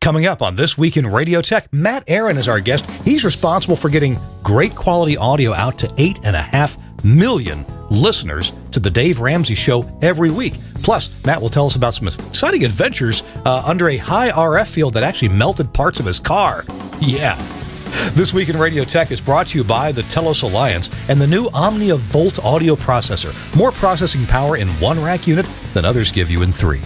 Coming up on This Week in Radio Tech, Matt Aaron is our guest. He's responsible for getting great quality audio out to 8.5 million listeners to the Dave Ramsey Show every week. Plus, Matt will tell us about some exciting adventures under a high RF field that actually melted parts of his car. Yeah. This Week in Radio Tech is brought to you by the Telos Alliance and the new Omnia Volt audio processor. More processing power in one rack unit than others give you in 3.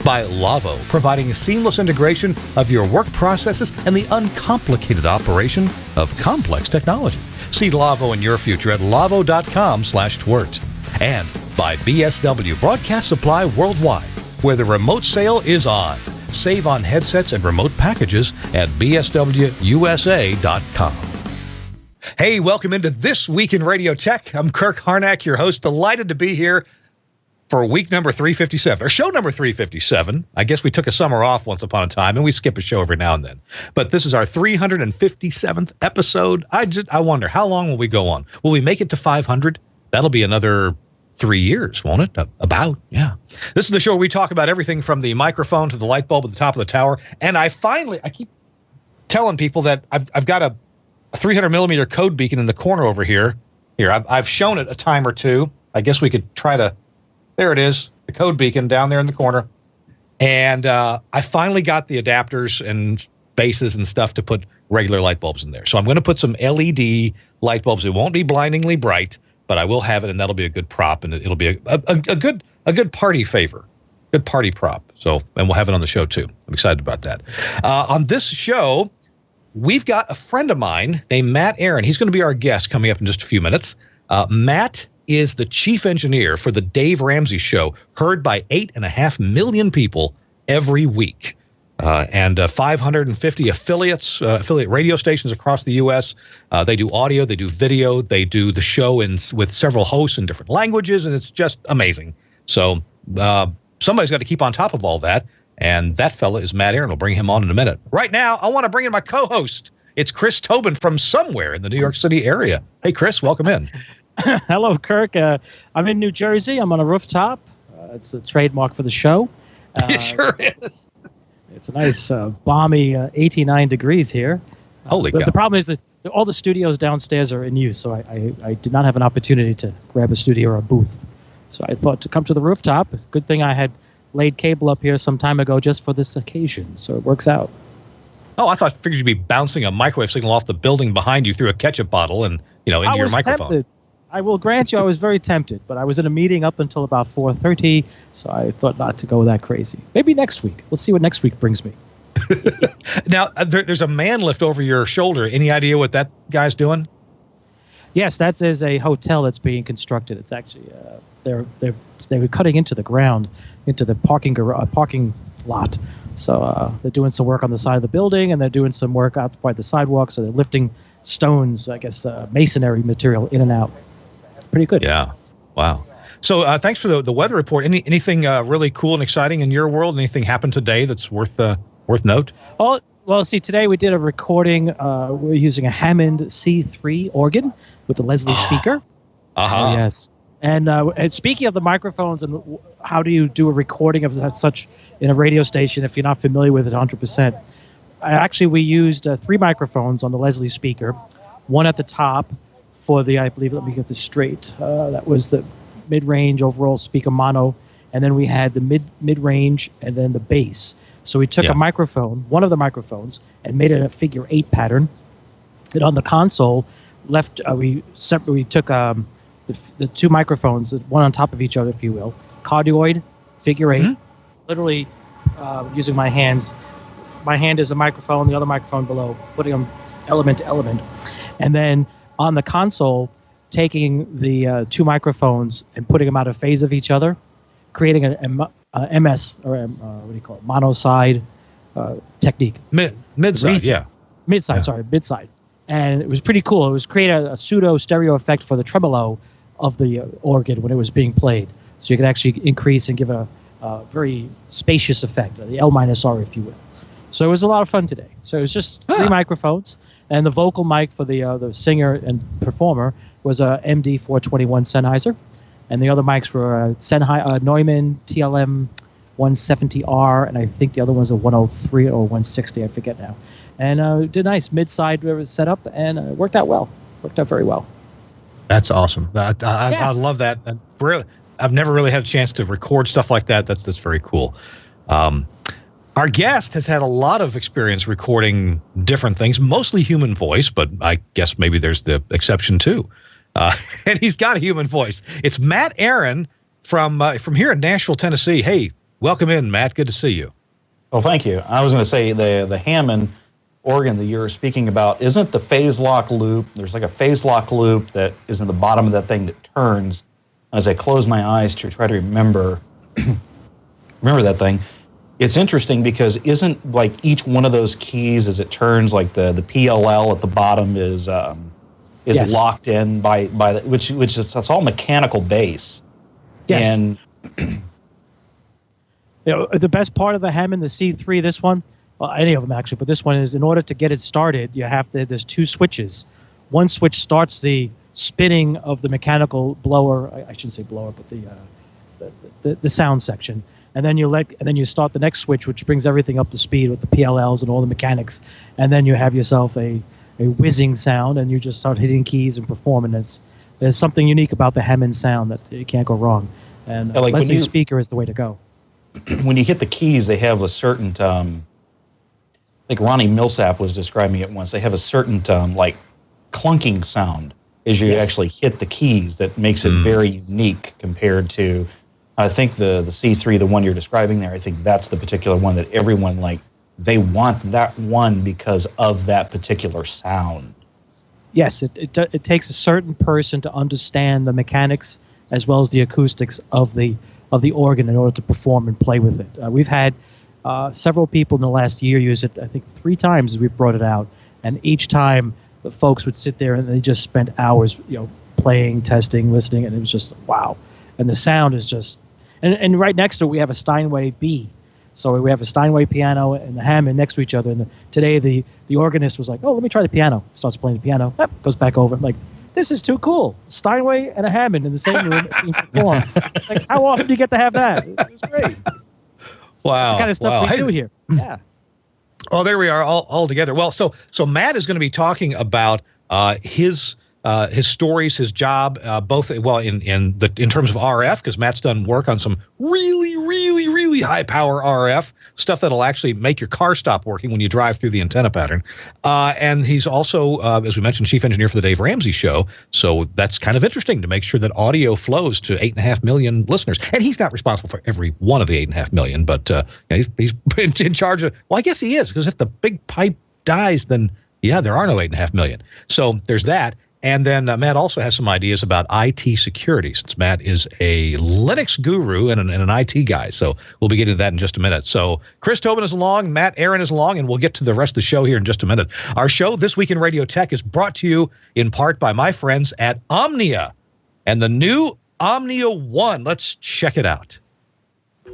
By Lavo, providing seamless integration of your work processes and the uncomplicated operation of complex technology. See Lavo in your future at lavo.com/TWiRT. And by BSW Broadcast Supply Worldwide, where the remote sale is on. Save on headsets and remote packages at bswusa.com. Hey, welcome into This Week in Radio Tech. I'm Kirk Harnack, your host. Delighted to be here for week number 357, or show number 357. I guess we took a summer off once upon a time, and we skip a show every now and then. But this is our 357th episode. I wonder, how long will we go on? Will we make it to 500? That'll be another 3 years, won't it? About, yeah. This is the show where we talk about everything from the microphone to the light bulb at the top of the tower. And I keep telling people that I've got a 300 millimeter code beacon in the corner over here. I've shown it a time or two. I guess we could try to. There it is, the code beacon down there in the corner. And I finally got the adapters and bases and stuff to put regular light bulbs in there. So I'm going to put some LED light bulbs. It won't be blindingly bright, but I will have it, and that'll be a good prop, and it'll be a good party favor, good party prop. So, and we'll have it on the show too. I'm excited about that. On this show, we've got a friend of mine named Matt Aaron. He's going to be our guest coming up in just a few minutes. Matt is the chief engineer for the Dave Ramsey Show, heard by 8.5 million people every week, and 550 affiliate radio stations across the U.S. They do audio, they do video, they do the show with several hosts in different languages, and it's just amazing. So somebody's got to keep on top of all that, and that fella is Matt Aaron. We'll bring him on in a minute. Right now, I want to bring in my co-host. It's Chris Tobin from somewhere in the New York City area. Hey, Chris, welcome in. Hello, Kirk. I'm in New Jersey. I'm on a rooftop. It's a trademark for the show. It sure is. It's a nice, balmy 89 degrees here. Holy cow. The problem is that all the studios downstairs are in use, so I did not have an opportunity to grab a studio or a booth. So I thought to come to the rooftop. Good thing I had laid cable up here some time ago just for this occasion, so it works out. Oh, I figured you'd be bouncing a microwave signal off the building behind you through a ketchup bottle and, into your microphone. Tempted. I will grant you I was very tempted, but I was in a meeting up until about 4:30, so I thought not to go that crazy. Maybe next week. We'll see what next week brings me. Now, there's a man lift over your shoulder. Any idea what that guy's doing? Yes, that is a hotel that's being constructed. It's actually they were cutting into the ground, into the parking lot. So they're doing some work on the side of the building, and they're doing some work out by the sidewalk. So they're lifting stones, I guess, masonry material in and out. Pretty good. Yeah. Wow. So thanks for the weather report. Anything really cool and exciting in your world? Anything happened today that's worth note? Well, see, today we did a recording. We're using a Hammond C3 organ with a Leslie speaker. Uh-huh. Yes. And speaking of the microphones and how do you do a recording of such in a radio station if you're not familiar with it 100%? We used 3 microphones on the Leslie speaker, one at the top for the, I believe, let me get this straight, that was the mid-range overall speaker mono, and then we had the mid-range and then the bass. So we took a microphone, one of the microphones, and made it a figure 8 pattern. And on the console, we took the 2 microphones, one on top of each other, if you will, cardioid, figure 8, literally using my hands. My hand is a microphone, the other microphone below, putting them element to element. And then on the console, taking the 2 microphones and putting them out of phase of each other, creating a MS, or what do you call it, mono side technique. Mid-side, yeah. Mid-side. And it was pretty cool. It was create a pseudo stereo effect for the tremolo of the organ when it was being played. So you could actually increase and give a very spacious effect, the L-R, if you will. So it was a lot of fun today. So it was just 3 microphones, and the vocal mic for the singer and performer was a MD421 Sennheiser, and the other mics were Neumann TLM 170R, and I think the other one's a 103 or 160. I forget now. And did nice mid-side setup, and worked out well. Worked out very well. That's awesome. I love that. And really, I've never really had a chance to record stuff like that. That's very cool. Our guest has had a lot of experience recording different things, mostly human voice, but I guess maybe there's the exception too. And he's got a human voice. It's Matt Aaron from here in Nashville, Tennessee. Hey, welcome in, Matt. Good to see you. Well, thank you. I was going to say the Hammond organ that you were speaking about isn't the phase lock loop. There's like a phase lock loop that is in the bottom of that thing that turns. As I close my eyes to try to remember that thing, it's interesting because isn't like each one of those keys as it turns, like the PLL at the bottom is Yes. locked in by the, which is that's all mechanical base. Yes. And the best part of the Hammond, the C3, this one, well, any of them actually, but this one is in order to get it started, there's two switches. One switch starts the spinning of the mechanical blower. I shouldn't say blower, but the sound section. And then you start the next switch, which brings everything up to speed with the PLLs and all the mechanics. And then you have yourself a whizzing sound, and you just start hitting keys and performing. There's something unique about the Hammond sound that you can't go wrong. And like Leslie's speaker is the way to go. When you hit the keys, they have a certain, like Ronnie Millsap was describing it once, they have a certain like clunking sound as you actually hit the keys that makes it very unique compared to, I think the C3, the one you're describing there, I think that's the particular one that everyone, like, they want that one because of that particular sound. Yes, it takes a certain person to understand the mechanics as well as the acoustics of the organ in order to perform and play with it. We've had several people in the last year use it. I think 3 times we've brought it out, and each time the folks would sit there and they just spent hours, playing, testing, listening, and it was just wow. And the sound is just, and right next to it we have a Steinway B. So we have a Steinway piano and the Hammond next to each other. And today the organist was like, "Oh, let me try the piano." Starts playing the piano. Goes back over. I'm like, "This is too cool! Steinway and a Hammond in the same room." Like, how often do you get to have that? It was great. Wow, that's the kind of stuff we do here. Yeah. Oh, there we are, all together. Well, so Matt is going to be talking about his stories, his job, both in terms of RF, because Matt's done work on some really high power RF stuff that'll actually make your car stop working when you drive through the antenna pattern. And he's also, as we mentioned, chief engineer for the Dave Ramsey Show. So that's kind of interesting to make sure that audio flows to 8.5 million listeners. And he's not responsible for every one of the 8.5 million, but he's in charge of. Well, I guess he is, because if the big pipe dies, then there are no 8.5 million. So there's that. And then Matt also has some ideas about IT security, since Matt is a Linux guru and an IT guy. So we'll be getting to that in just a minute. So Chris Tobin is along, Matt Aaron is along, and we'll get to the rest of the show here in just a minute. Our show, This Week in Radio Tech, is brought to you in part by my friends at Omnia and the new Omnia One. Let's check it out.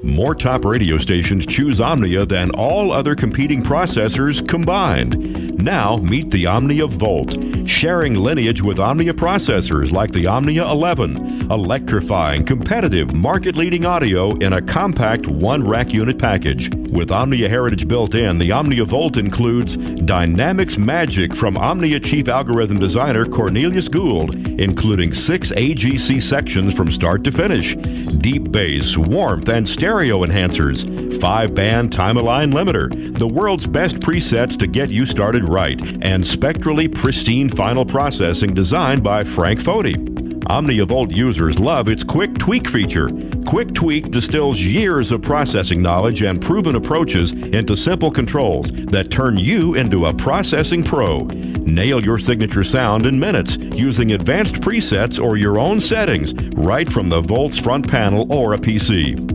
More top radio stations choose Omnia than all other competing processors combined. Now meet the Omnia Volt, sharing lineage with Omnia processors like the Omnia 11, electrifying, competitive, market-leading audio in a compact one-rack unit package. With Omnia heritage built in, the Omnia Volt includes Dynamics Magic from Omnia chief algorithm designer Cornelius Gould, including 6 AGC sections from start to finish, deep bass, warmth, and stereo enhancers, 5-band time-aligned limiter, the world's best presets to get you started right, and spectrally pristine final processing designed by Frank Foti. Omnia Volt users love its Quick Tweak feature. Quick Tweak distills years of processing knowledge and proven approaches into simple controls that turn you into a processing pro. Nail your signature sound in minutes using advanced presets or your own settings right from the Volt's front panel or a PC.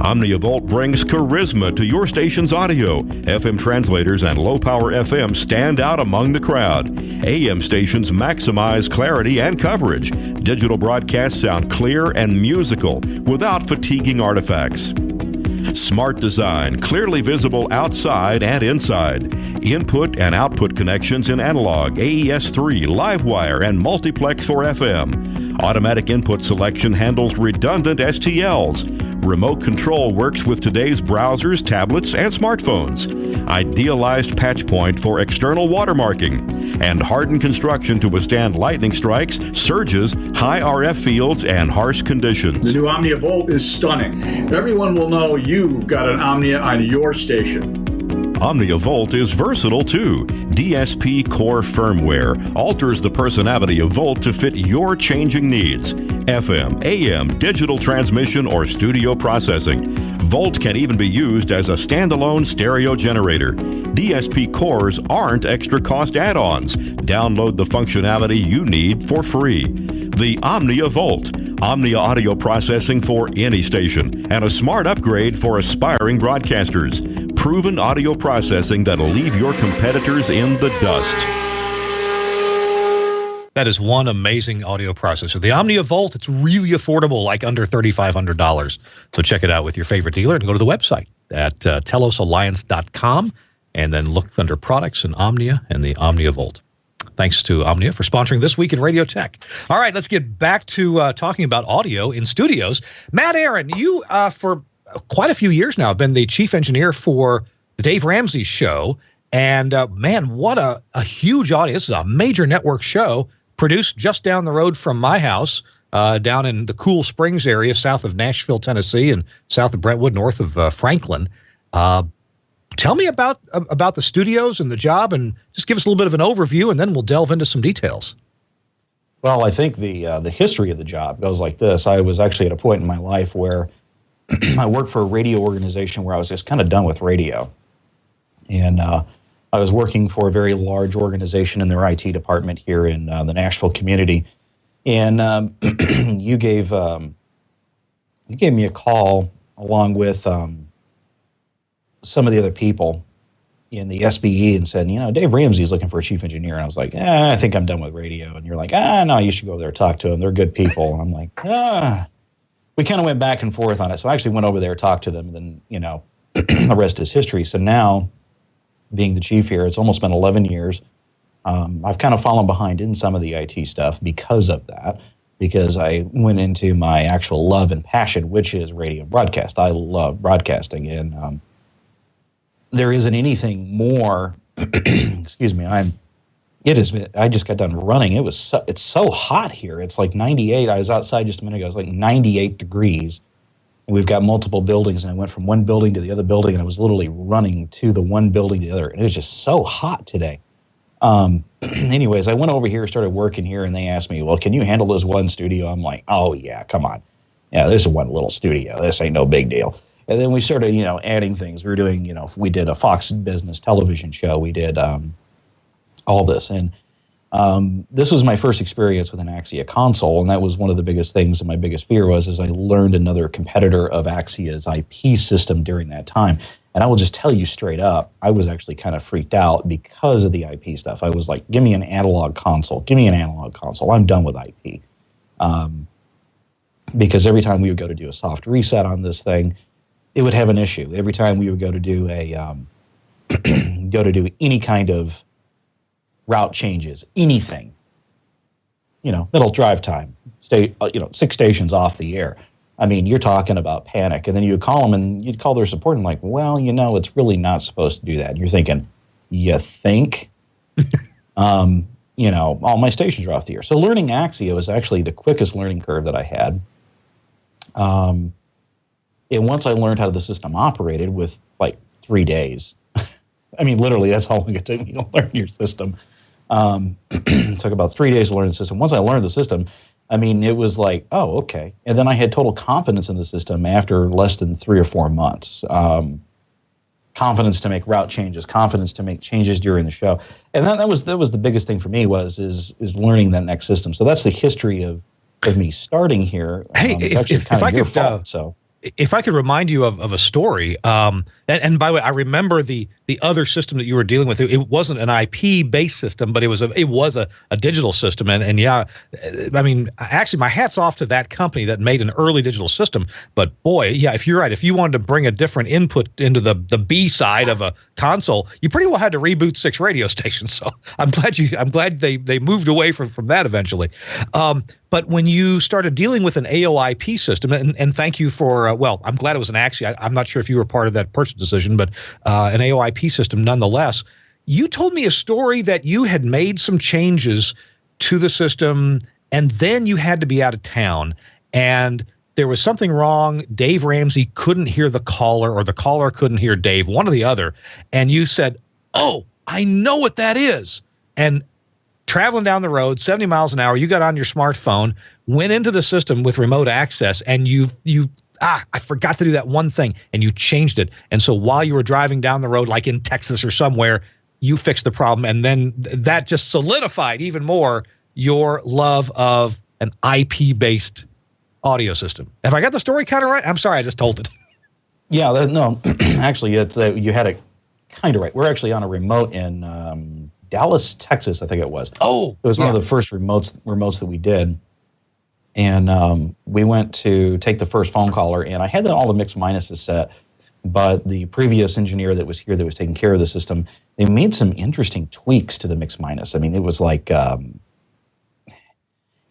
Omnia Volt brings charisma to your station's audio. FM translators and low-power FM stand out among the crowd. AM stations maximize clarity and coverage. Digital broadcasts sound clear and musical without fatiguing artifacts. Smart design, clearly visible outside and inside. Input and output connections in analog, AES3, Livewire, and multiplex for FM. Automatic input selection handles redundant STLs. Remote control works with today's browsers, tablets, and smartphones. Idealized patch point for external watermarking. And hardened construction to withstand lightning strikes, surges, high RF fields, and harsh conditions. The new Omnia Volt is stunning. Everyone will know you've got an Omnia on your station. Omnia Volt is versatile too. DSP Core firmware alters the personality of Volt to fit your changing needs. FM, AM, digital transmission, or studio processing. Volt can even be used as a standalone stereo generator. DSP Cores aren't extra cost add-ons. Download the functionality you need for free. The Omnia Volt. Omnia audio processing for any station, and a smart upgrade for aspiring broadcasters. Proven audio processing that'll leave your competitors in the dust. That is one amazing audio processor. The Omnia Volt, it's really affordable, like under $3,500. So check it out with your favorite dealer and go to the website at telosalliance.com and then look under products and Omnia and the Omnia Volt. Thanks to Omnia for sponsoring This Week in Radio Tech. All right, let's get back to talking about audio in studios. Matt Aaron, you, for quite a few years now, have been the chief engineer for the Dave Ramsey Show. And, man, what a huge audience. This is a major network show produced just down the road from my house, down in the Cool Springs area, south of Nashville, Tennessee, and south of Brentwood, north of Franklin. Tell me about the studios and the job, and just give us a little bit of an overview, and then we'll delve into some details. Well, I think the history of the job goes like this. I was actually at a point in my life where I worked for a radio organization where I was just kind of done with radio. And I was working for a very large organization in their IT department here in the Nashville community. And you gave me a call along with some of the other people in the SBE and said, Dave Ramsey's looking for a chief engineer. And I was like, I think I'm done with radio. And you're like, no, you should go over there and talk to them. They're good people. And I'm like, we kind of went back and forth on it. So I actually went over there, talked to them, and then, the rest is history. So now, being the chief here, it's almost been 11 years. I've kind of fallen behind in some of the IT stuff because of that, because I went into my actual love and passion, which is radio broadcast. I love broadcasting, and there isn't anything more. Excuse me. I just got done running. It's so hot here. It's like 98. I was outside just a minute ago. It's like 98 degrees. And we've got multiple buildings, and I went from one building to the other building, and I was literally running to the one building to the other. And it was just so hot today. Anyways, I went over here, started working here, and they asked me, well, can you handle this one studio? I'm like, oh, yeah, come on. Yeah, this is one little studio. This ain't no big deal. And then we started, adding things. We were doing, we did a Fox Business television show. We did all this. And this was my first experience with an Axia console, and that was one of the biggest things, and my biggest fear was I learned another competitor of Axia's IP system during that time. And I will just tell you straight up, I was actually kind of freaked out because of the IP stuff. I was like, give me an analog console. Give me an analog console. I'm done with IP. Because every time we would go to do a soft reset on this thing, it would have an issue. Every time we would go to do any kind of route changes, anything, middle drive time, 6 stations off the air. I mean, you're talking about panic. And then you would call them, and you'd call their support, and like, well, it's really not supposed to do that. And you're thinking, you think? All my stations are off the air. So learning Axia was actually the quickest learning curve that I had. And once I learned how the system operated with like 3 days, I mean, literally, that's how long it took me to learn your system. It took about 3 days to learn the system. Once I learned the system, I mean, it was like, oh, okay. And then I had total confidence in the system after less than 3 or 4 months. Confidence to make route changes, confidence to make changes during the show. And that was the biggest thing for me is learning that next system. So that's the history of me starting here. Hey, if I could, if I could remind you of a story, and by the way, I remember the other system that you were dealing with. It wasn't an IP-based system, but it was a digital system. And yeah, I mean, actually, my hat's off to that company that made an early digital system. But boy, yeah, if you're right, if you wanted to bring a different input into the B side of a console, you pretty well had to reboot 6 radio stations. So I'm glad they moved away from that eventually. But when you started dealing with an AOIP system, and thank you for, well, I'm glad it was an Axie. I'm not sure if you were part of that purchase decision, but an AOIP system nonetheless. You told me a story that you had made some changes to the system, and then you had to be out of town, and there was something wrong. Dave Ramsey couldn't hear the caller, or the caller couldn't hear Dave, one or the other. And you said, oh, I know what that is. And traveling down the road, 70 miles an hour, you got on your smartphone, went into the system with remote access, and I forgot to do that one thing, and you changed it. And so while you were driving down the road, like in Texas or somewhere, you fixed the problem, and then that just solidified even more your love of an IP-based audio system. Have I got the story kind of right? I'm sorry, I just told it. Yeah, no, actually, it's you had it kind of right. We're actually on a remote in Dallas, Texas, I think it was. Oh, it was one of the first remotes that we did, and we went to take the first phone caller, and I had all the mix minuses set. But the previous engineer that was here that was taking care of the system, they made some interesting tweaks to the mix minus. I mean, it was like, and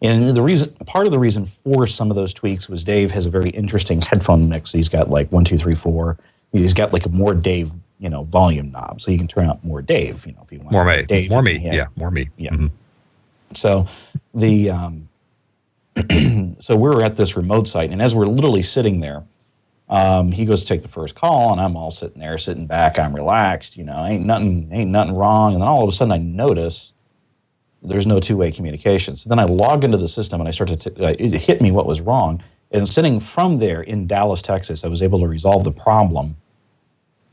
part of the reason for some of those tweaks was Dave has a very interesting headphone mix. He's got like 1, 2, 3, 4. He's got like a more Dave, volume knob, so you can turn up more Dave, if you want. More me, Dave, more me, yeah, more me. Yeah. Mm-hmm. So the so we were at this remote site, and as we're literally sitting there. He goes to take the first call, and I'm all sitting back. I'm relaxed, ain't nothing wrong. And then all of a sudden, I notice there's no two-way communication. So then I log into the system, and I start to it hit me what was wrong. And sitting from there in Dallas, Texas, I was able to resolve the problem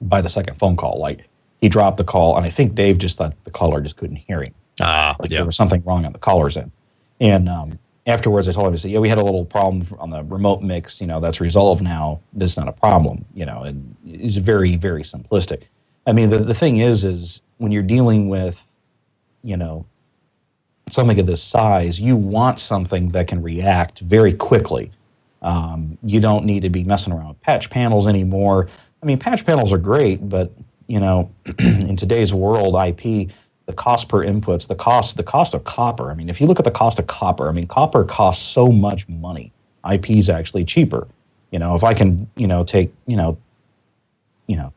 by the second phone call. Like he dropped the call, and I think Dave just thought the caller just couldn't hear him. There was something wrong on the caller's end, and afterwards, I told him, I said, yeah, we had a little problem on the remote mix, that's resolved now. This is not a problem, and it's very, very simplistic. I mean, the thing is when you're dealing with, something of this size, you want something that can react very quickly. You don't need to be messing around with patch panels anymore. I mean, patch panels are great, but, in today's world, IP, the cost per inputs, the cost of copper. I mean, if you look at the cost of copper, copper costs so much money. IP is actually cheaper. If I can, take,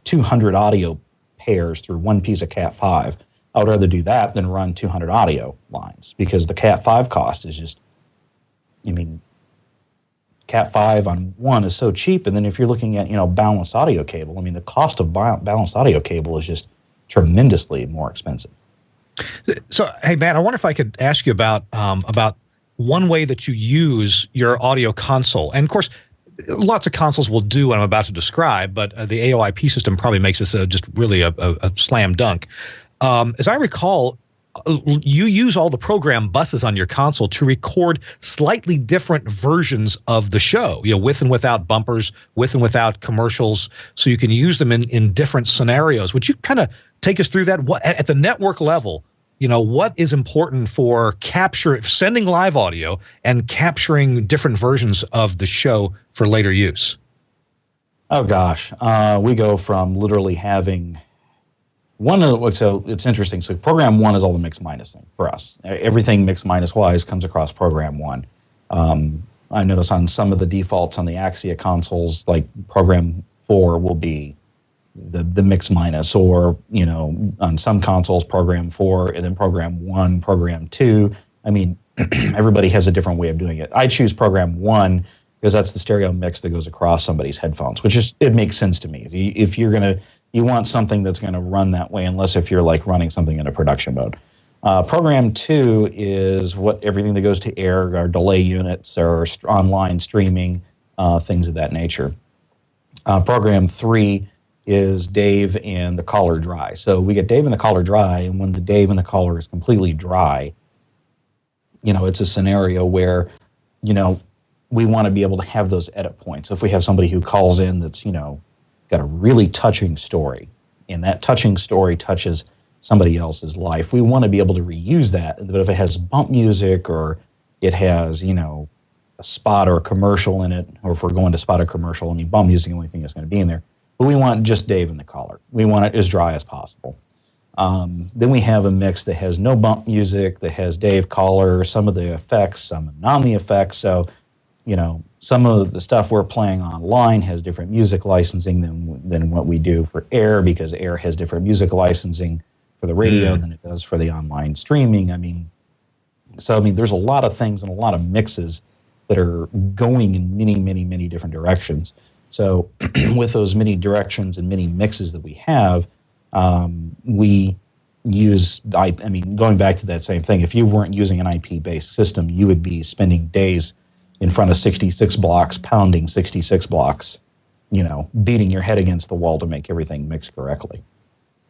200 audio pairs through one piece of Cat5, I would rather do that than run 200 audio lines because the Cat5 cost is just, Cat5 on one is so cheap. And then if you're looking at, balanced audio cable, the cost of balanced audio cable is just tremendously more expensive. So, hey, Matt, I wonder if I could ask you about one way that you use your audio console. And, of course, lots of consoles will do what I'm about to describe, but the AOIP system probably makes this just really a slam dunk. As I recall, you use all the program buses on your console to record slightly different versions of the show, with and without bumpers, with and without commercials, so you can use them in different scenarios. Would you kind of take us through that? What, at the network level, what is important for sending live audio and capturing different versions of the show for later use? Oh, gosh. We go from literally having so it's interesting. So program one is all the mix minusing for us. Everything mix minus wise comes across program one. I notice on some of the defaults on the Axia consoles, like program 4 will be the mix minus, or on some consoles program 4 and then program 1, program 2. Everybody has a different way of doing it. I choose program 1 because that's the stereo mix that goes across somebody's headphones, it makes sense to me. If you're gonna, you want something that's going to run that way, unless if you're like running something in a production mode. Program 2 is everything that goes to air, our delay units, or online streaming, things of that nature. Program 3 is Dave and the caller dry. So we get Dave and the caller dry, and when the Dave and the caller is completely dry, it's a scenario where, we want to be able to have those edit points. So if we have somebody who calls in that's, got a really touching story, and that touching story touches somebody else's life, we want to be able to reuse that. But if it has bump music, or it has, a spot or a commercial in it, or if we're going to spot a commercial, bump music is the only thing that's going to be in there. But we want just Dave and the caller. We want it as dry as possible. Then we have a mix that has no bump music, that has Dave Caller, some of the effects, some non the effects. So, some of the stuff we're playing online has different music licensing than what we do for Air, because Air has different music licensing for the radio than it does for the online streaming. There's a lot of things and a lot of mixes that are going in many, many, many different directions. So with those many directions and many mixes that we have, we use, going back to that same thing, if you weren't using an IP-based system, you would be spending days in front of 66 blocks, pounding 66 blocks, beating your head against the wall to make everything mix correctly.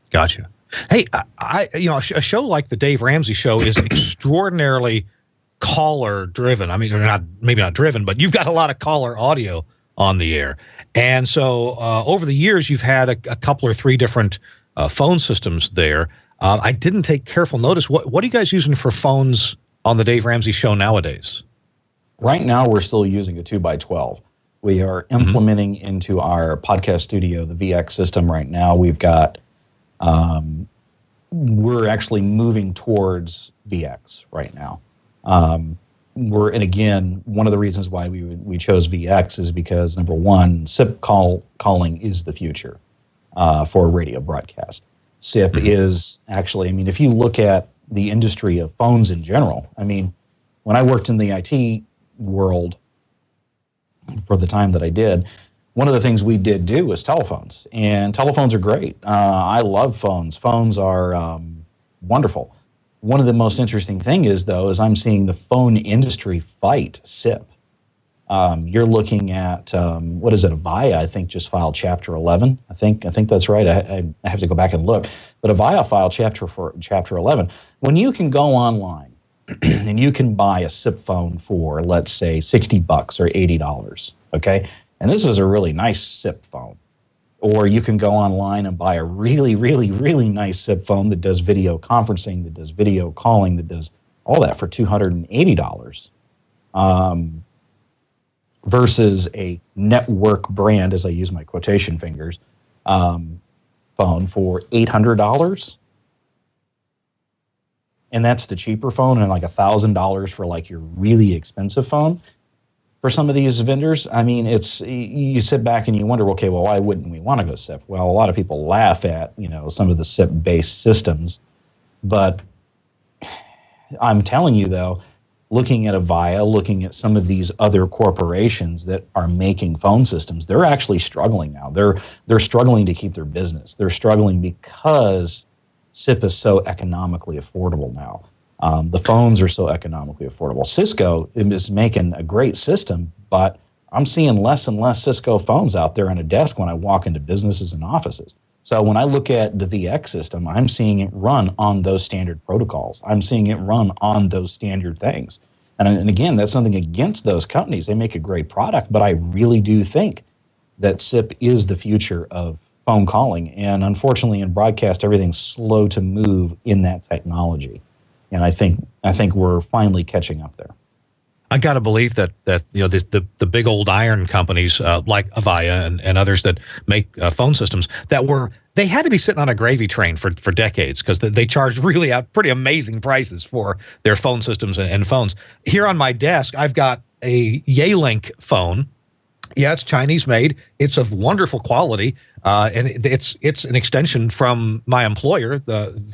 Gotcha. Hey, a show like the Dave Ramsey Show is extraordinarily caller driven. Maybe not driven, but you've got a lot of caller audio on the air. And so over the years, you've had a couple or three different phone systems there. I didn't take careful notice. What are you guys using for phones on the Dave Ramsey Show nowadays? Right now, we're still using a 2x12. We are implementing into our podcast studio the VX system right now. We've got, we're actually moving towards VX right now. And again, one of the reasons why we chose VX is because, number one, SIP calling is the future for radio broadcast. SIP is actually, if you look at the industry of phones in general, when I worked in the IT world for the time that I did, one of the things we did do was telephones, and telephones are great. I love phones. Phones are wonderful. One of the most interesting thing is I'm seeing the phone industry fight SIP. You're looking at, what is it, Avaya, I think just filed Chapter 11. I think that's right. I have to go back and look. But Avaya filed Chapter 11. When you can go online and you can buy a SIP phone for, let's say, $60 or $80, okay? And this is a really nice SIP phone. Or you can go online and buy a really, really, really nice SIP phone that does video conferencing, that does video calling, that does all that for $280. Versus a network brand, as I use my quotation fingers, phone for $800. And that's the cheaper phone, and like $1,000 for like your really expensive phone. For some of these vendors, you sit back and you wonder, okay, well, why wouldn't we want to go SIP? Well, a lot of people laugh at, some of the SIP-based systems. But I'm telling you, though, looking at Avaya, looking at some of these other corporations that are making phone systems, they're actually struggling now. They're struggling to keep their business. They're struggling because SIP is so economically affordable now. The phones are so economically affordable. Cisco is making a great system, but I'm seeing less and less Cisco phones out there on a desk when I walk into businesses and offices. So when I look at the VX system, I'm seeing it run on those standard protocols. I'm seeing it run on those standard things. And again, that's nothing against those companies. They make a great product, but I really do think that SIP is the future of phone calling. And unfortunately, in broadcast, everything's slow to move in that technology. And I think we're finally catching up there. I got to believe that the big old iron companies like Avaya and others that make phone systems they had to be sitting on a gravy train for decades, because they charged really out pretty amazing prices for their phone systems and phones. Here on my desk, I've got a Yealink phone. Yeah, it's Chinese made. It's of wonderful quality, and it's an extension from my employer,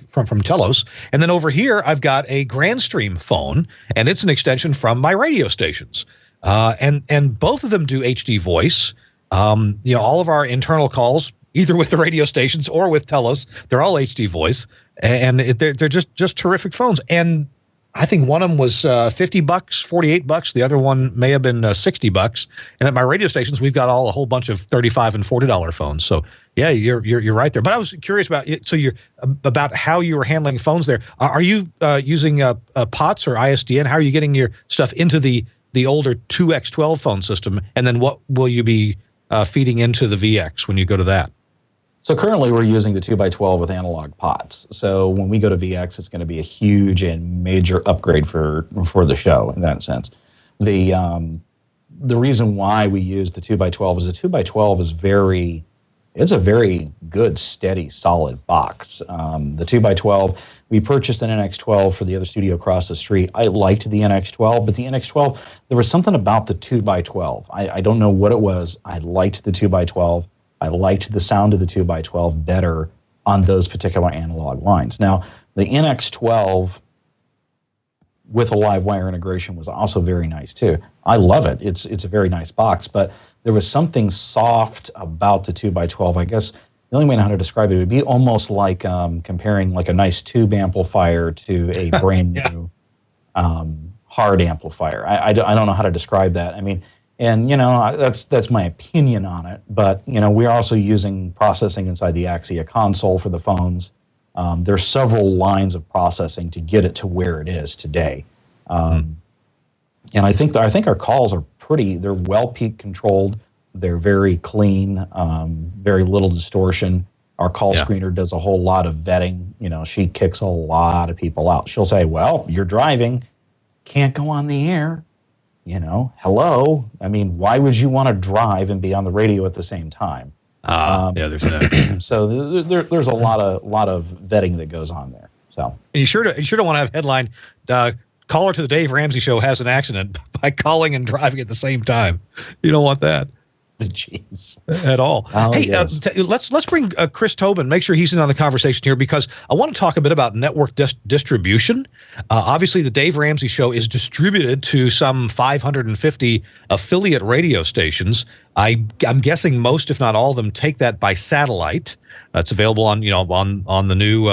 from Telos. And then over here, I've got a Grandstream phone, and it's an extension from my radio stations. And both of them do HD voice. All of our internal calls, either with the radio stations or with Telos, they're all HD voice, and they're just terrific phones. And I think one of them was $50, $48. The other one may have been $60. And at my radio stations, we've got a whole bunch of $35 and $40 phones. So yeah, you're right there. But I was curious about it. So about how you were handling phones there. Are you using POTS or ISDN? How are you getting your stuff into the older 2X12 phone system? And then what will you be feeding into the VX when you go to that? So currently we're using the 2x12 with analog POTS. So when we go to VX, it's going to be a huge and major upgrade for the show in that sense. The reason why we use the 2x12 is the 2x12 is It's a very good, steady, solid box. The 2x12, we purchased an NX12 for the other studio across the street. I liked the NX12, but the NX12, there was something about the 2x12. I don't know what it was. I liked the 2x12. I liked the sound of the 2x12 better on those particular analog lines. Now, the NX12 with a live wire integration was also very nice too. I love it. It's a very nice box, but there was something soft about the 2x12. I guess the only way I know how to describe it would be almost like comparing like a nice tube amplifier to a brand new hard amplifier. I don't know how to describe that. I mean, and that's my opinion on it. But we're also using processing inside the Axia console for the phones. There's several lines of processing to get it to where it is today. And I think our calls are they're well peak controlled. They're very clean, very little distortion. Our call screener does a whole lot of vetting. She kicks a lot of people out. She'll say, well, you're driving, can't go on the air. Hello. I mean, why would you want to drive and be on the radio at the same time? There's that. So there's a lot of vetting that goes on there. So and you sure don't want to have headline caller to the Dave Ramsey Show has an accident by calling and driving at the same time. You don't want that. Jeez. At all. Oh, hey, yes. Let's bring Chris Tobin, make sure he's in on the conversation here, because I want to talk a bit about network distribution. Obviously, the Dave Ramsey Show is distributed to some 550 affiliate radio stations. I'm guessing most, if not all of them, take that by satellite. It's available on the new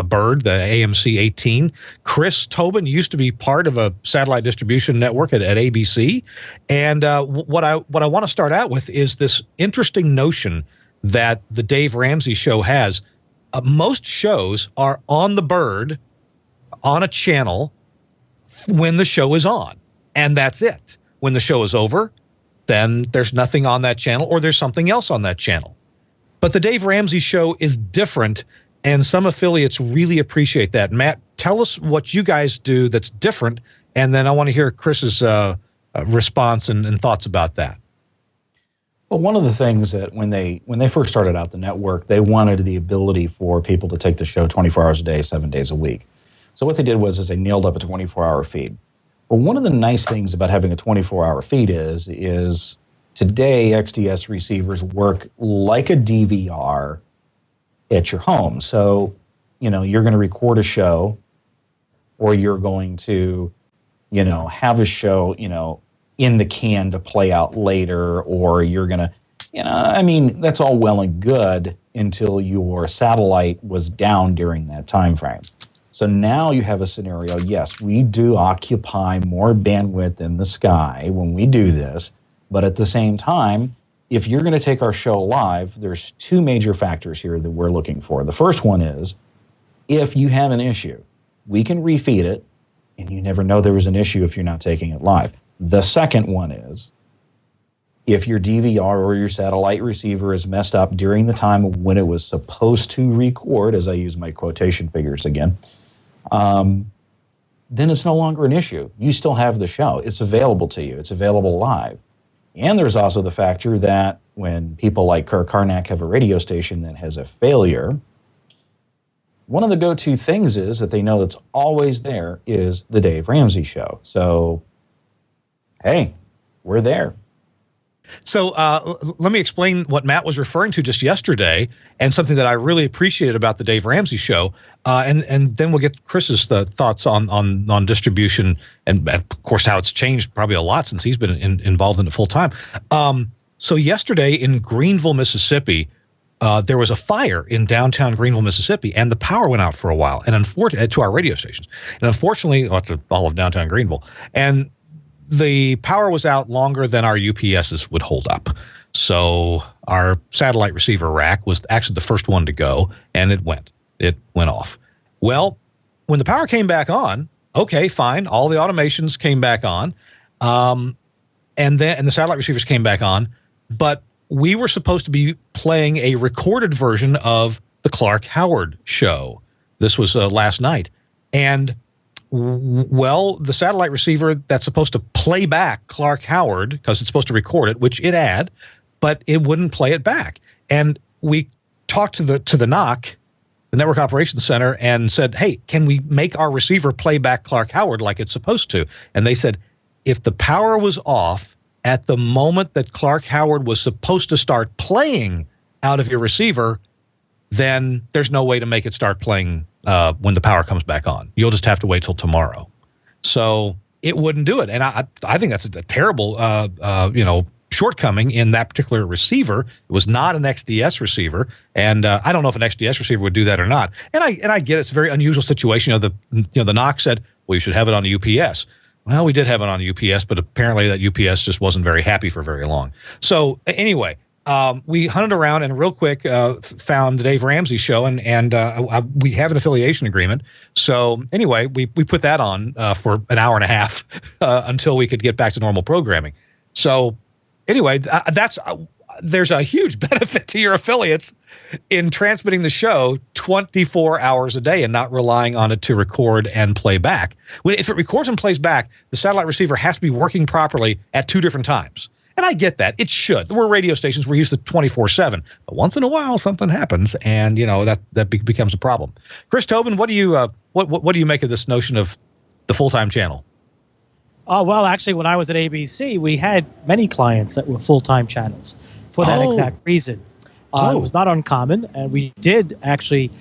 Bird, the AMC 18. Chris Tobin used to be part of a satellite distribution network at ABC, and what I want to start out with is this interesting notion that the Dave Ramsey Show has. Most shows are on the Bird, on a channel, when the show is on, and that's it. When the show is over, then there's nothing on that channel, or there's something else on that channel. But the Dave Ramsey Show is different, and some affiliates really appreciate that. Matt, tell us what you guys do that's different, and then I want to hear Chris's response and thoughts about that. Well, one of the things that when they first started out the network, they wanted the ability for people to take the show 24 hours a day, 7 days a week. So what they did was they nailed up a 24-hour feed. Well, one of the nice things about having a 24-hour feed is today XDS receivers work like a DVR at your home. So, you're going to record a show, or you're going to, have a show, in the can to play out later, or you're going to, that's all well and good until your satellite was down during that time frame. So now you have a scenario, yes, we do occupy more bandwidth in the sky when we do this, but at the same time, if you're going to take our show live, there's two major factors here that we're looking for. The first one is, if you have an issue, we can refeed it, and you never know there was an issue if you're not taking it live. The second one is, if your DVR or your satellite receiver is messed up during the time when it was supposed to record, as I use my quotation figures again, then it's no longer an issue. You still have the show. It's available to you. It's available live. And there's also the factor that when people like Kirk Harnack have a radio station that has a failure, one of the go-to things is that they know that's always there is the Dave Ramsey Show. So, hey, we're there. So let me explain what Matt was referring to just yesterday, and something that I really appreciated about the Dave Ramsey Show, and then we'll get Chris's thoughts on distribution and of course how it's changed probably a lot since he's been involved in it full time. So yesterday in Greenville, Mississippi, there was a fire in downtown Greenville, Mississippi, and the power went out for a while, and to our radio stations, and unfortunately, to all of downtown Greenville, and the power was out longer than our UPSs would hold up. So our satellite receiver rack was actually the first one to go, and it went off. Well, when the power came back on, okay, fine. All the automations came back on. And the satellite receivers came back on, but we were supposed to be playing a recorded version of the Clark Howard show. This was last night. And well, the satellite receiver that's supposed to play back Clark Howard, because it's supposed to record it, which it had, but it wouldn't play it back. And we talked to the NOC, the Network Operations Center, and said, hey, can we make our receiver play back Clark Howard like it's supposed to? And they said, if the power was off at the moment that Clark Howard was supposed to start playing out of your receiver, then there's no way to make it start playing when the power comes back on. You'll just have to wait till tomorrow. So it wouldn't do it. And I think that's a terrible, shortcoming in that particular receiver. It was not an XDS receiver. And I don't know if an XDS receiver would do that or not. And I get it's a very unusual situation. The NOC said, well, you should have it on the UPS. Well, we did have it on the UPS, but apparently that UPS just wasn't very happy for very long. So anyway, we hunted around and real quick found the Dave Ramsey Show, and we have an affiliation agreement. So anyway, we put that on for an hour and a half until we could get back to normal programming. So anyway, there's a huge benefit to your affiliates in transmitting the show 24 hours a day and not relying on it to record and play back. If it records and plays back, the satellite receiver has to be working properly at 2 different times. And I get that. It should. We're radio stations. We're used to 24/7. But once in a while, something happens, and that becomes a problem. Chris Tobin, what do you make of this notion of the full-time channel? Oh, well, actually, when I was at ABC, we had many clients that were full-time channels for that exact reason. It was not uncommon, and we did actually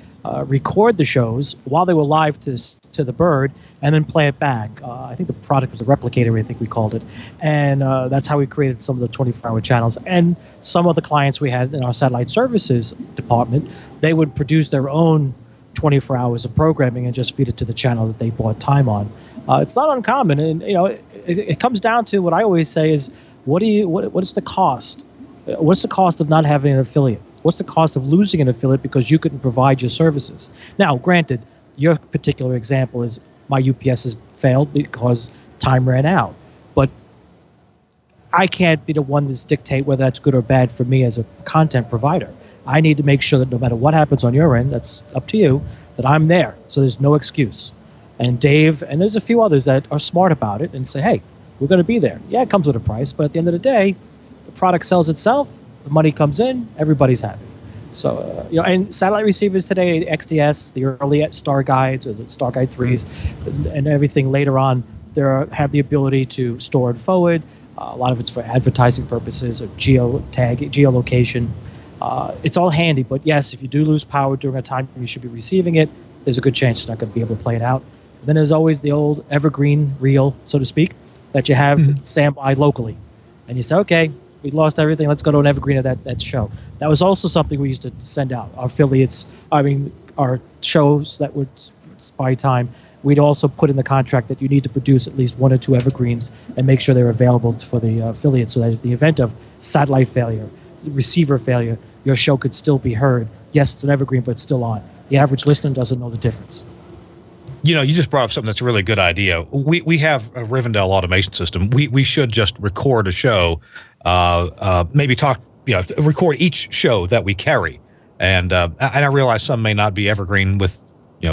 record the shows while they were live to the bird and then play it back. I think the product was a replicator, I think we called it. And that's how we created some of the 24-hour channels. And some of the clients we had in our satellite services department, they would produce their own 24 hours of programming and just feed it to the channel that they bought time on. It's not uncommon. And, it comes down to what I always say is, what is the cost? What's the cost of not having an affiliate? What's the cost of losing an affiliate because you couldn't provide your services? Now, granted, your particular example is my UPS has failed because time ran out. But I can't be the one to dictate whether that's good or bad for me as a content provider. I need to make sure that no matter what happens on your end, that's up to you, that I'm there. So there's no excuse. And Dave, and there's a few others that are smart about it and say, hey, we're going to be there. Yeah, it comes with a price, but at the end of the day, the product sells itself, the money comes in, everybody's happy. So, and satellite receivers today, XDS, the early Star Guides or the Star Guide 3s, and everything later on, have the ability to store and forward. A lot of it's for advertising purposes or geolocation. It's all handy, but yes, if you do lose power during a time you should be receiving it, there's a good chance you're not going to be able to play it out. And then there's always the old evergreen reel, so to speak, that you have standby locally. And you say, okay, we lost everything, let's go to an evergreen of that show. That was also something we used to send out. Our affiliates, our shows that would by time, we'd also put in the contract that you need to produce at least 1 or 2 evergreens and make sure they're available for the affiliates so that if the event of satellite failure, receiver failure, your show could still be heard. Yes, it's an evergreen, but it's still on. The average listener doesn't know the difference. You just brought up something that's a really good idea. We have a Rivendell automation system. We should just record a show, maybe record each show that we carry. And I realize some may not be evergreen with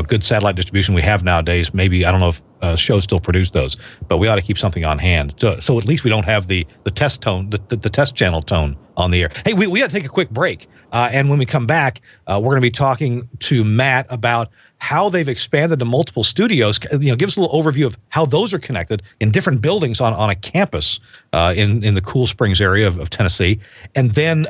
good satellite distribution we have nowadays. Maybe, I don't know if shows still produce those, but we ought to keep something on hand. So at least we don't have the test tone, the test channel tone on the air. Hey, we got to take a quick break. And when we come back, we're going to be talking to Matt about how they've expanded to multiple studios. Give us a little overview of how those are connected in different buildings on a campus in the Cool Springs area of Tennessee. And then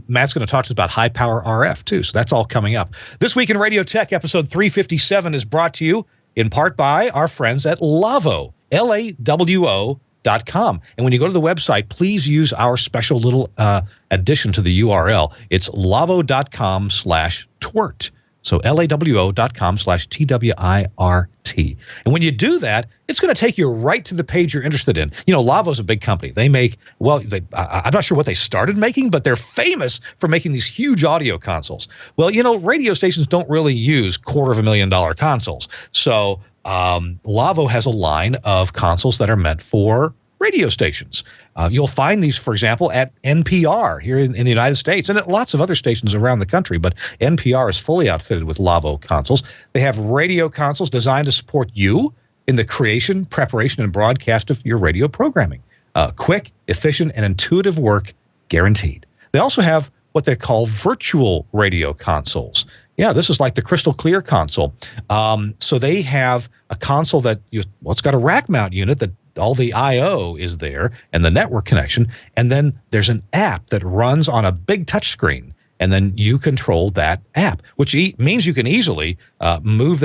Matt's going to talk to us about high power RF too. So that's all coming up. This Week in Radio Tech, episode 357, is brought to you in part by our friends at Lawo, LAWO.com. And when you go to the website, please use our special little addition to the URL. It's lawo.com/TWiRT. So LAWO.com/TWiRT. And when you do that, it's going to take you right to the page you're interested in. Lawo's a big company. They make, I'm not sure what they started making, but they're famous for making these huge audio consoles. Well, radio stations don't really use $250,000 consoles. So Lawo has a line of consoles that are meant for radio stations. You'll find these, for example, at NPR here in the United States and at lots of other stations around the country, but NPR is fully outfitted with Lawo consoles. They have radio consoles designed to support you in the creation, preparation, and broadcast of your radio programming. Quick, efficient, and intuitive work guaranteed. They also have what they call virtual radio consoles. Yeah, this is like the crystal clear console. So they have a console that it's got a rack mount unit that all the I/O is there and the network connection, and then there's an app that runs on a big touch screen, and then you control that app, which means you can easily move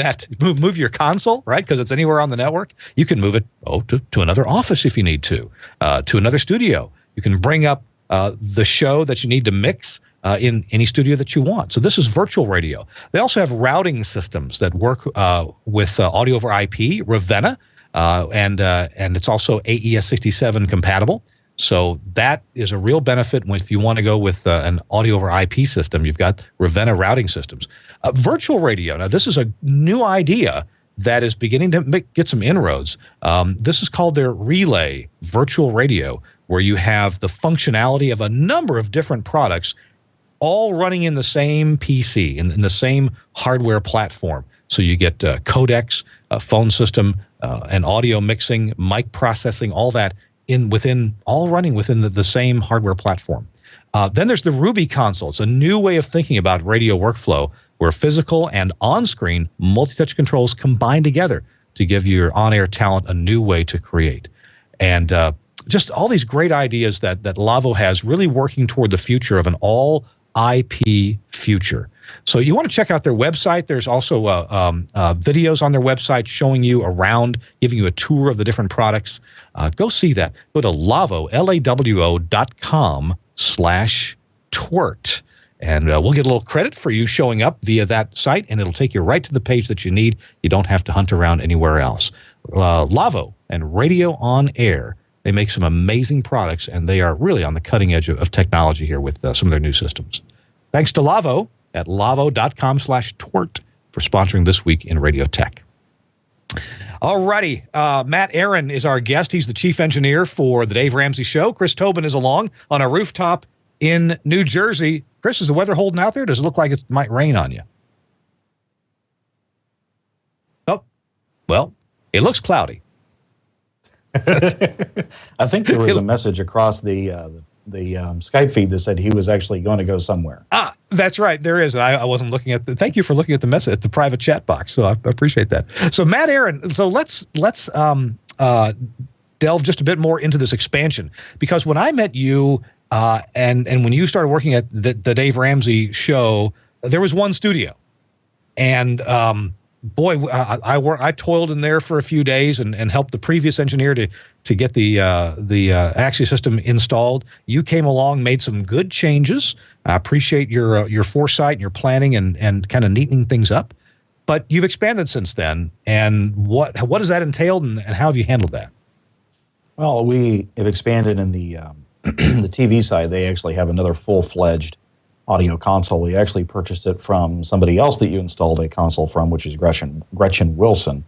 your console, right? Because it's anywhere on the network. You can move it to another office if you need to another studio. You can bring up the show that you need to mix in any studio that you want. So this is virtual radio. They also have routing systems that work with audio over IP, Ravenna, and it's also AES-67 compatible. So that is a real benefit if you want to go with an audio over IP system. You've got Ravenna routing systems. Virtual radio. Now, this is a new idea that is beginning to get some inroads. This is called their Relay Virtual Radio, where you have the functionality of a number of different products all running in the same PC, in the same hardware platform. So you get codecs, a phone system, and audio mixing, mic processing, all that all running within the same hardware platform. Then there's the Ruby console. It's a new way of thinking about radio workflow where physical and on-screen multi-touch controls combine together to give your on-air talent a new way to create. And just all these great ideas that Lavo has, really working toward the future of an all IP future. So you want to check out their website. There's also videos on their website showing you around, giving you a tour of the different products. Go see that. Go to Lavo, LAWO.com/TWiRT. And we'll get a little credit for you showing up via that site, and it'll take you right to the page that you need. You don't have to hunt around anywhere else. Lavo and Radio On Air. They make some amazing products, and they are really on the cutting edge of technology here with some of their new systems. Thanks to Lavo at lavo.com/TWiRT for sponsoring This Week in Radio Tech. All righty. Matt Aaron is our guest. He's the chief engineer for the Dave Ramsey Show. Chris Tobin is along on a rooftop in New Jersey. Chris, is the weather holding out there? Does it look like it might rain on you? Oh, well, it looks cloudy. I think there was a message across the Skype feed that said he was actually going to go somewhere. That's right. There is. I wasn't looking at thank you for looking at the message, at the private chat box. So I appreciate that. So Matt Aaron, so let's delve just a bit more into this expansion, because when I met you and when you started working at the Dave Ramsey Show, there was one studio, and boy, I toiled in there for a few days and helped the previous engineer to get the Axia system installed. You came along, made some good changes. I appreciate your foresight and your planning and kind of neatening things up. But you've expanded since then, and what does that entail, and how have you handled that? Well, we have expanded in the the TV side. They actually have another full-fledged audio console. We actually purchased it from somebody else that you installed a console from, which is Gretchen Wilson,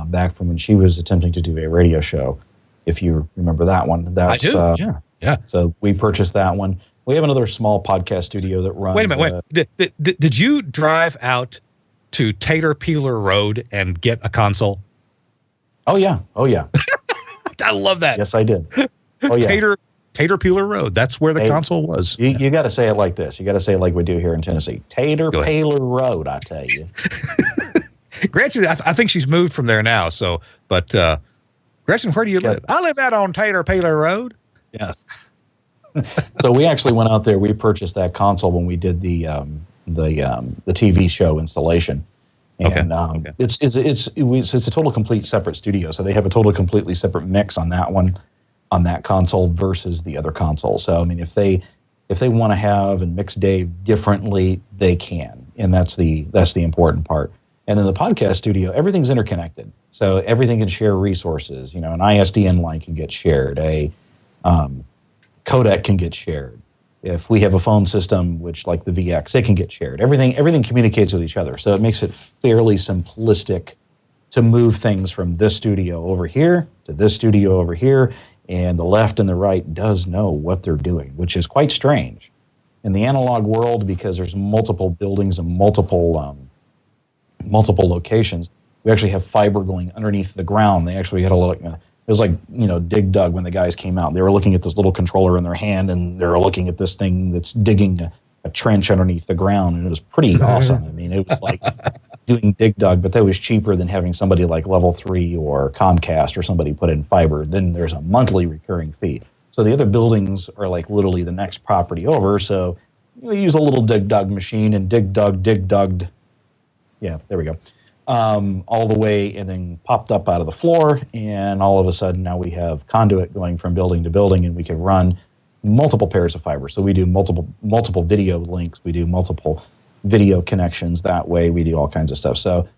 back from when she was attempting to do a radio show. If you remember that one, I do. Yeah. So we purchased that one. We have another small podcast studio that runs. Wait a minute. Did you drive out to Tater Peeler Road and get a console? Oh yeah. I love that. Yes, I did. Oh yeah. Tater Peeler Road. That's where the console was. You got to say it like this. You got to say it like we do here in Tennessee. Tater Peeler Road, I tell you. Gretchen, I think she's moved from there now. So, but Gretchen, where do you live? I live out on Tater Peeler Road. Yes. So we actually went out there. We purchased that console when we did the TV show installation. And it's a total complete separate studio. So they have a total completely separate mix on that one, on that console versus the other console. So I mean, if they want to have and mix Dave differently, they can, and that's the important part. And then the podcast studio, everything's interconnected, so everything can share resources. You know, an ISDN line can get shared, a codec can get shared. If we have a phone system, which like the VX, it can get shared. Everything communicates with each other, so it makes it fairly simplistic to move things from this studio over here to this studio over here. And the left and the right does know what they're doing, which is quite strange in the analog world, because there's multiple buildings and multiple locations. We actually have fiber going underneath the ground. They actually had a look. It was like, Dig Dug when the guys came out. They were looking at this little controller in their hand, and they were looking at this thing that's digging trench underneath the ground, and it was pretty awesome. I mean, it was like doing dig dug, but that was cheaper than having somebody like Level 3 or Comcast or somebody put in fiber. Then there's a monthly recurring fee. So the other buildings are like literally the next property over. So you use a little dig dug machine and dig dugged. Yeah, there we go. All the way, and then popped up out of the floor, and all of a sudden now we have conduit going from building to building, and we can run multiple pairs of fiber. So we do multiple video links, we do multiple video connections that way, we do all kinds of stuff. So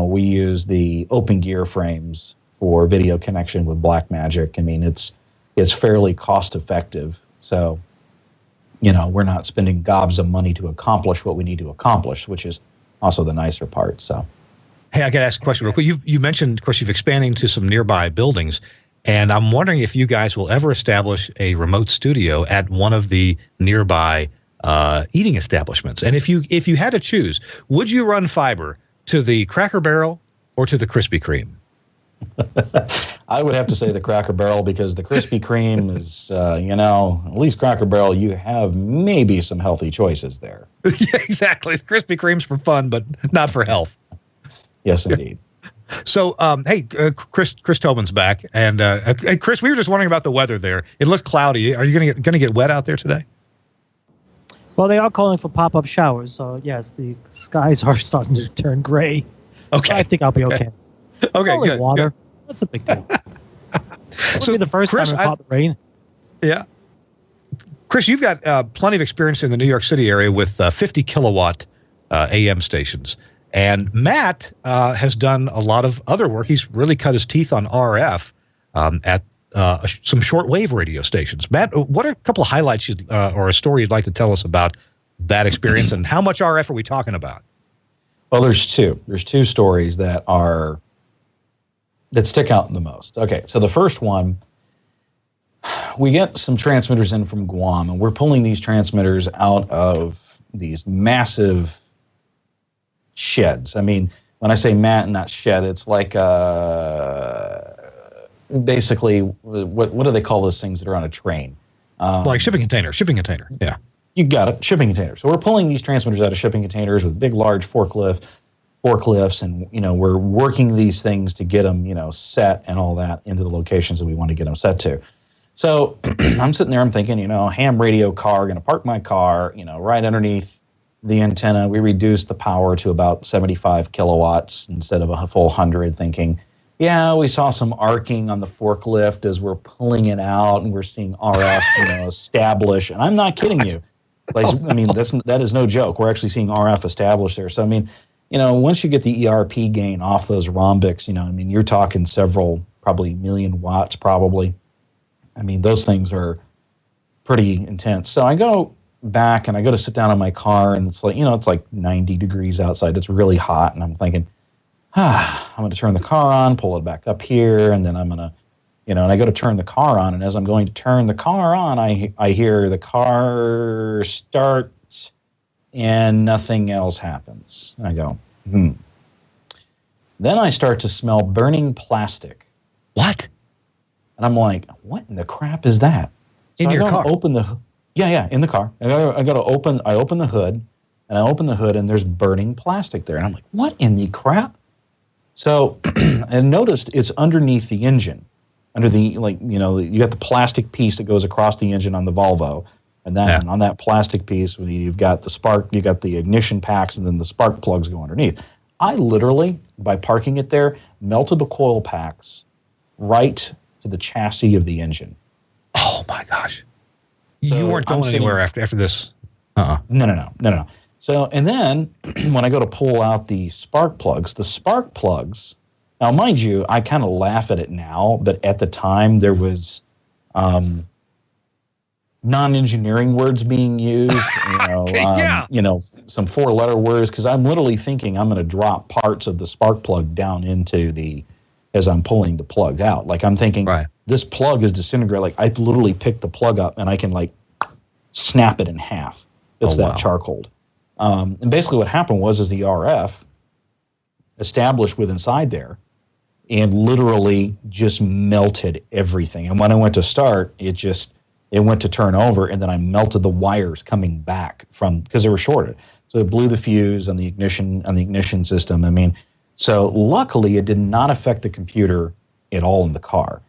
we use the open gear frames for video connection with Blackmagic. I mean, it's fairly cost effective. So, we're not spending gobs of money to accomplish what we need to accomplish, which is also the nicer part. So. Hey, I got to ask a question real quick. You mentioned, of course, you've expanding to some nearby buildings, and I'm wondering if you guys will ever establish a remote studio at one of the nearby eating establishments. And if you had to choose, would you run fiber to the Cracker Barrel or to the Krispy Kreme? I would have to say the Cracker Barrel, because the Krispy Kreme is, at least Cracker Barrel, you have maybe some healthy choices there. Yeah, exactly. The Krispy Kreme's for fun, but not for health. Yes, indeed. So, hey, Chris Tobin's back, and Chris, we were just wondering about the weather there. It looked cloudy. Are you going to get wet out there today? Well, they are calling for pop-up showers, so yes, the skies are starting to turn gray. Okay, but I think I'll be okay. It's only good. Water. Good. That's a big deal. So be the first Chris, time I've caught the rain. Yeah, Chris, you've got plenty of experience in the New York City area with 50 kilowatt AM stations. And Matt has done a lot of other work. He's really cut his teeth on RF at some shortwave radio stations. Matt, what are a couple of highlights or a story you'd like to tell us about that experience, and how much RF are we talking about? Well, there's two. There's two stories that stick out the most. Okay, so the first one, we get some transmitters in from Guam, and we're pulling these transmitters out of these massive sheds. I mean, when I say not shed, it's like basically what do they call those things that are on a train? Like shipping container. Yeah. You got it, shipping container. So we're pulling these transmitters out of shipping containers with big, large forklifts, and we're working these things to get them, set and all that into the locations that we want to get them set to. So I'm sitting there, I'm thinking, ham radio car, going to park my car, right underneath the antenna. We reduced the power to about 75 kilowatts instead of a full 100, thinking, yeah, we saw some arcing on the forklift as we're pulling it out, and we're seeing RF, establish. And I'm not kidding you. Like, I mean, that is no joke. We're actually seeing RF established there. So, I mean, once you get the ERP gain off those rhombics, you're talking several, probably million watts, probably. I mean, those things are pretty intense. So I go back and I go to sit down in my car, and it's like, it's like 90 degrees outside. It's really hot, and I'm thinking, I'm going to turn the car on, pull it back up here, and then I'm going to, and I go to turn the car on, and as I'm going to turn the car on, I hear the car start, and nothing else happens. And I go, Then I start to smell burning plastic. What? And I'm like, what in the crap is that? So in your car? Yeah, in the car. I open the hood, and there's burning plastic there. And I'm like, what in the crap? So I noticed it's underneath the engine, under the, you got the plastic piece that goes across the engine on the Volvo. And then on that plastic piece, you've got the spark, you got the ignition packs, and then the spark plugs go underneath. I literally, by parking it there, melted the coil packs right to the chassis of the engine. Oh my gosh. So you weren't going anywhere after this? No. So, and then when I go to pull out the spark plugs, now mind you, I kind of laugh at it now, but at the time there was non-engineering words being used, some four-letter words, because I'm literally thinking I'm going to drop parts of the spark plug down as I'm pulling the plug out. Like, I'm thinking, this plug is disintegrating. Like, I literally picked the plug up and I can snap it in half. It's that charcoal. And basically what happened was the RF established with inside there and literally just melted everything. And when I went to start, it just it went to turn over, and then I melted the wires coming back from, because they were shorted. So it blew the fuse on the ignition system. I mean, so luckily it did not affect the computer at all in the car.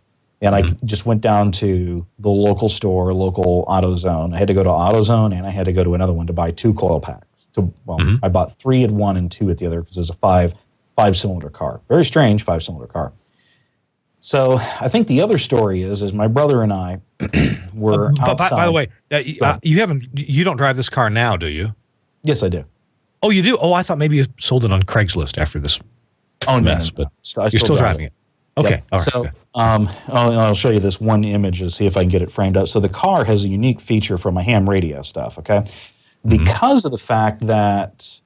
And I just went down to the local store, local AutoZone. I had to go to AutoZone, and I had to go to another one to buy 2 coil packs. So, I bought 3 at one and 2 at the other because it was a five-cylinder car. Very strange 5-cylinder car. So I think the other story is my brother and I were outside. By the way, you don't drive this car now, do you? Yes, I do. Oh, you do? Oh, I thought maybe you sold it on Craigslist after this mess, but you're still driving it. Okay. Yep. All right. So I'll show you this one image to see if I can get it framed up. So the car has a unique feature for my ham radio stuff, okay? Because of the fact that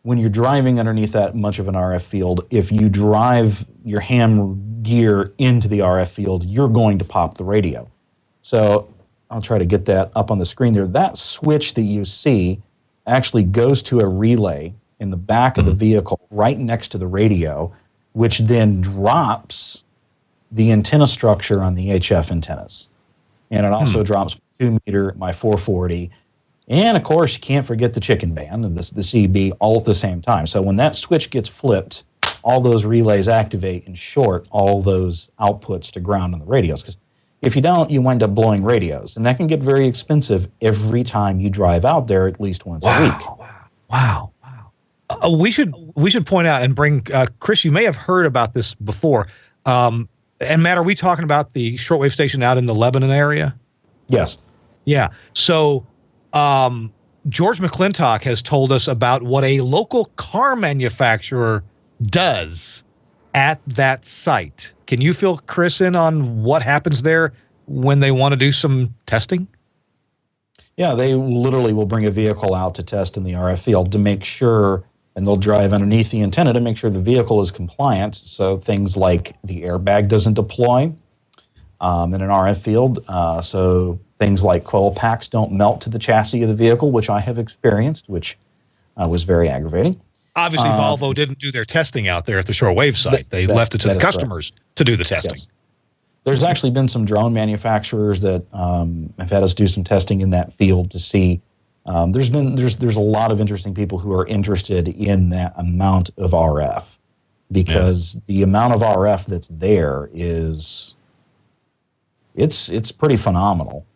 when you're driving underneath that much of an RF field, if you drive your ham gear into the RF field, you're going to pop the radio. So I'll try to get that up on the screen there. That switch that you see actually goes to a relay in the back of the vehicle right next to the radio, which then drops the antenna structure on the HF antennas. And it also drops 2 meter, my 440. And of course, you can't forget the chicken band and the CB all at the same time. So when that switch gets flipped, all those relays activate and short all those outputs to ground on the radios. Because if you don't, you wind up blowing radios. And that can get very expensive every time you drive out there at least once a week. Wow. We should point out and bring Chris. You may have heard about this before. And Matt, are we talking about the shortwave station out in the Lebanon area? Yes. Yeah. So George McClintock has told us about what a local car manufacturer does at that site. Can you fill Chris in on what happens there when they want to do some testing? Yeah, they literally will bring a vehicle out to test in the RF field to make sure, and they'll drive underneath the antenna to make sure the vehicle is compliant. So things like the airbag doesn't deploy in an RF field. So things like coil packs don't melt to the chassis of the vehicle, which I have experienced, which was very aggravating. Obviously, Volvo didn't do their testing out there at the shortwave site. They left it to the customers to do the testing. Yes. There's actually been some drone manufacturers that have had us do some testing in that field to see. There's a lot of interesting people who are interested in that amount of RF because the amount of RF that's there is it's pretty phenomenal.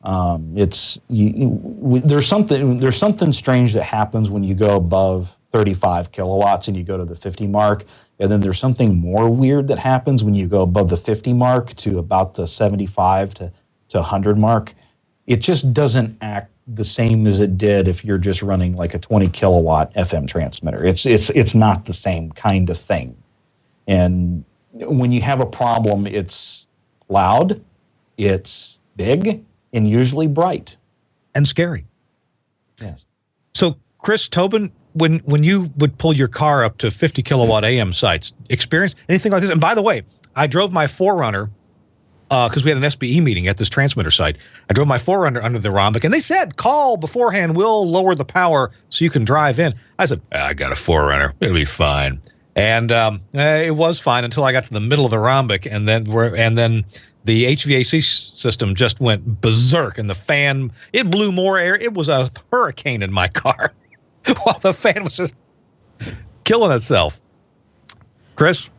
There's something strange that happens when you go above 35 kilowatts and you go to the 50 mark. And then there's something more weird that happens when you go above the 50 mark to about the 75 to 100 mark. It just doesn't act the same as it did if you're just running like a 20 kilowatt FM transmitter. It's not the same kind of thing. And when you have a problem, it's loud, it's big, and usually bright. And scary. Yes. So, Chris Tobin, when you would pull your car up to 50 kilowatt AM sites, experience anything like this? And by the way, I drove my 4Runner because we had an SBE meeting at this transmitter site. I drove my 4Runner under the rhombic, and they said, call beforehand, we'll lower the power so you can drive in. I said, I got a 4Runner. It'll be fine. And it was fine until I got to the middle of the rhombic, and then the HVAC system just went berserk, and the fan, it blew more air. It was a hurricane in my car. While the fan was just killing itself. Chris?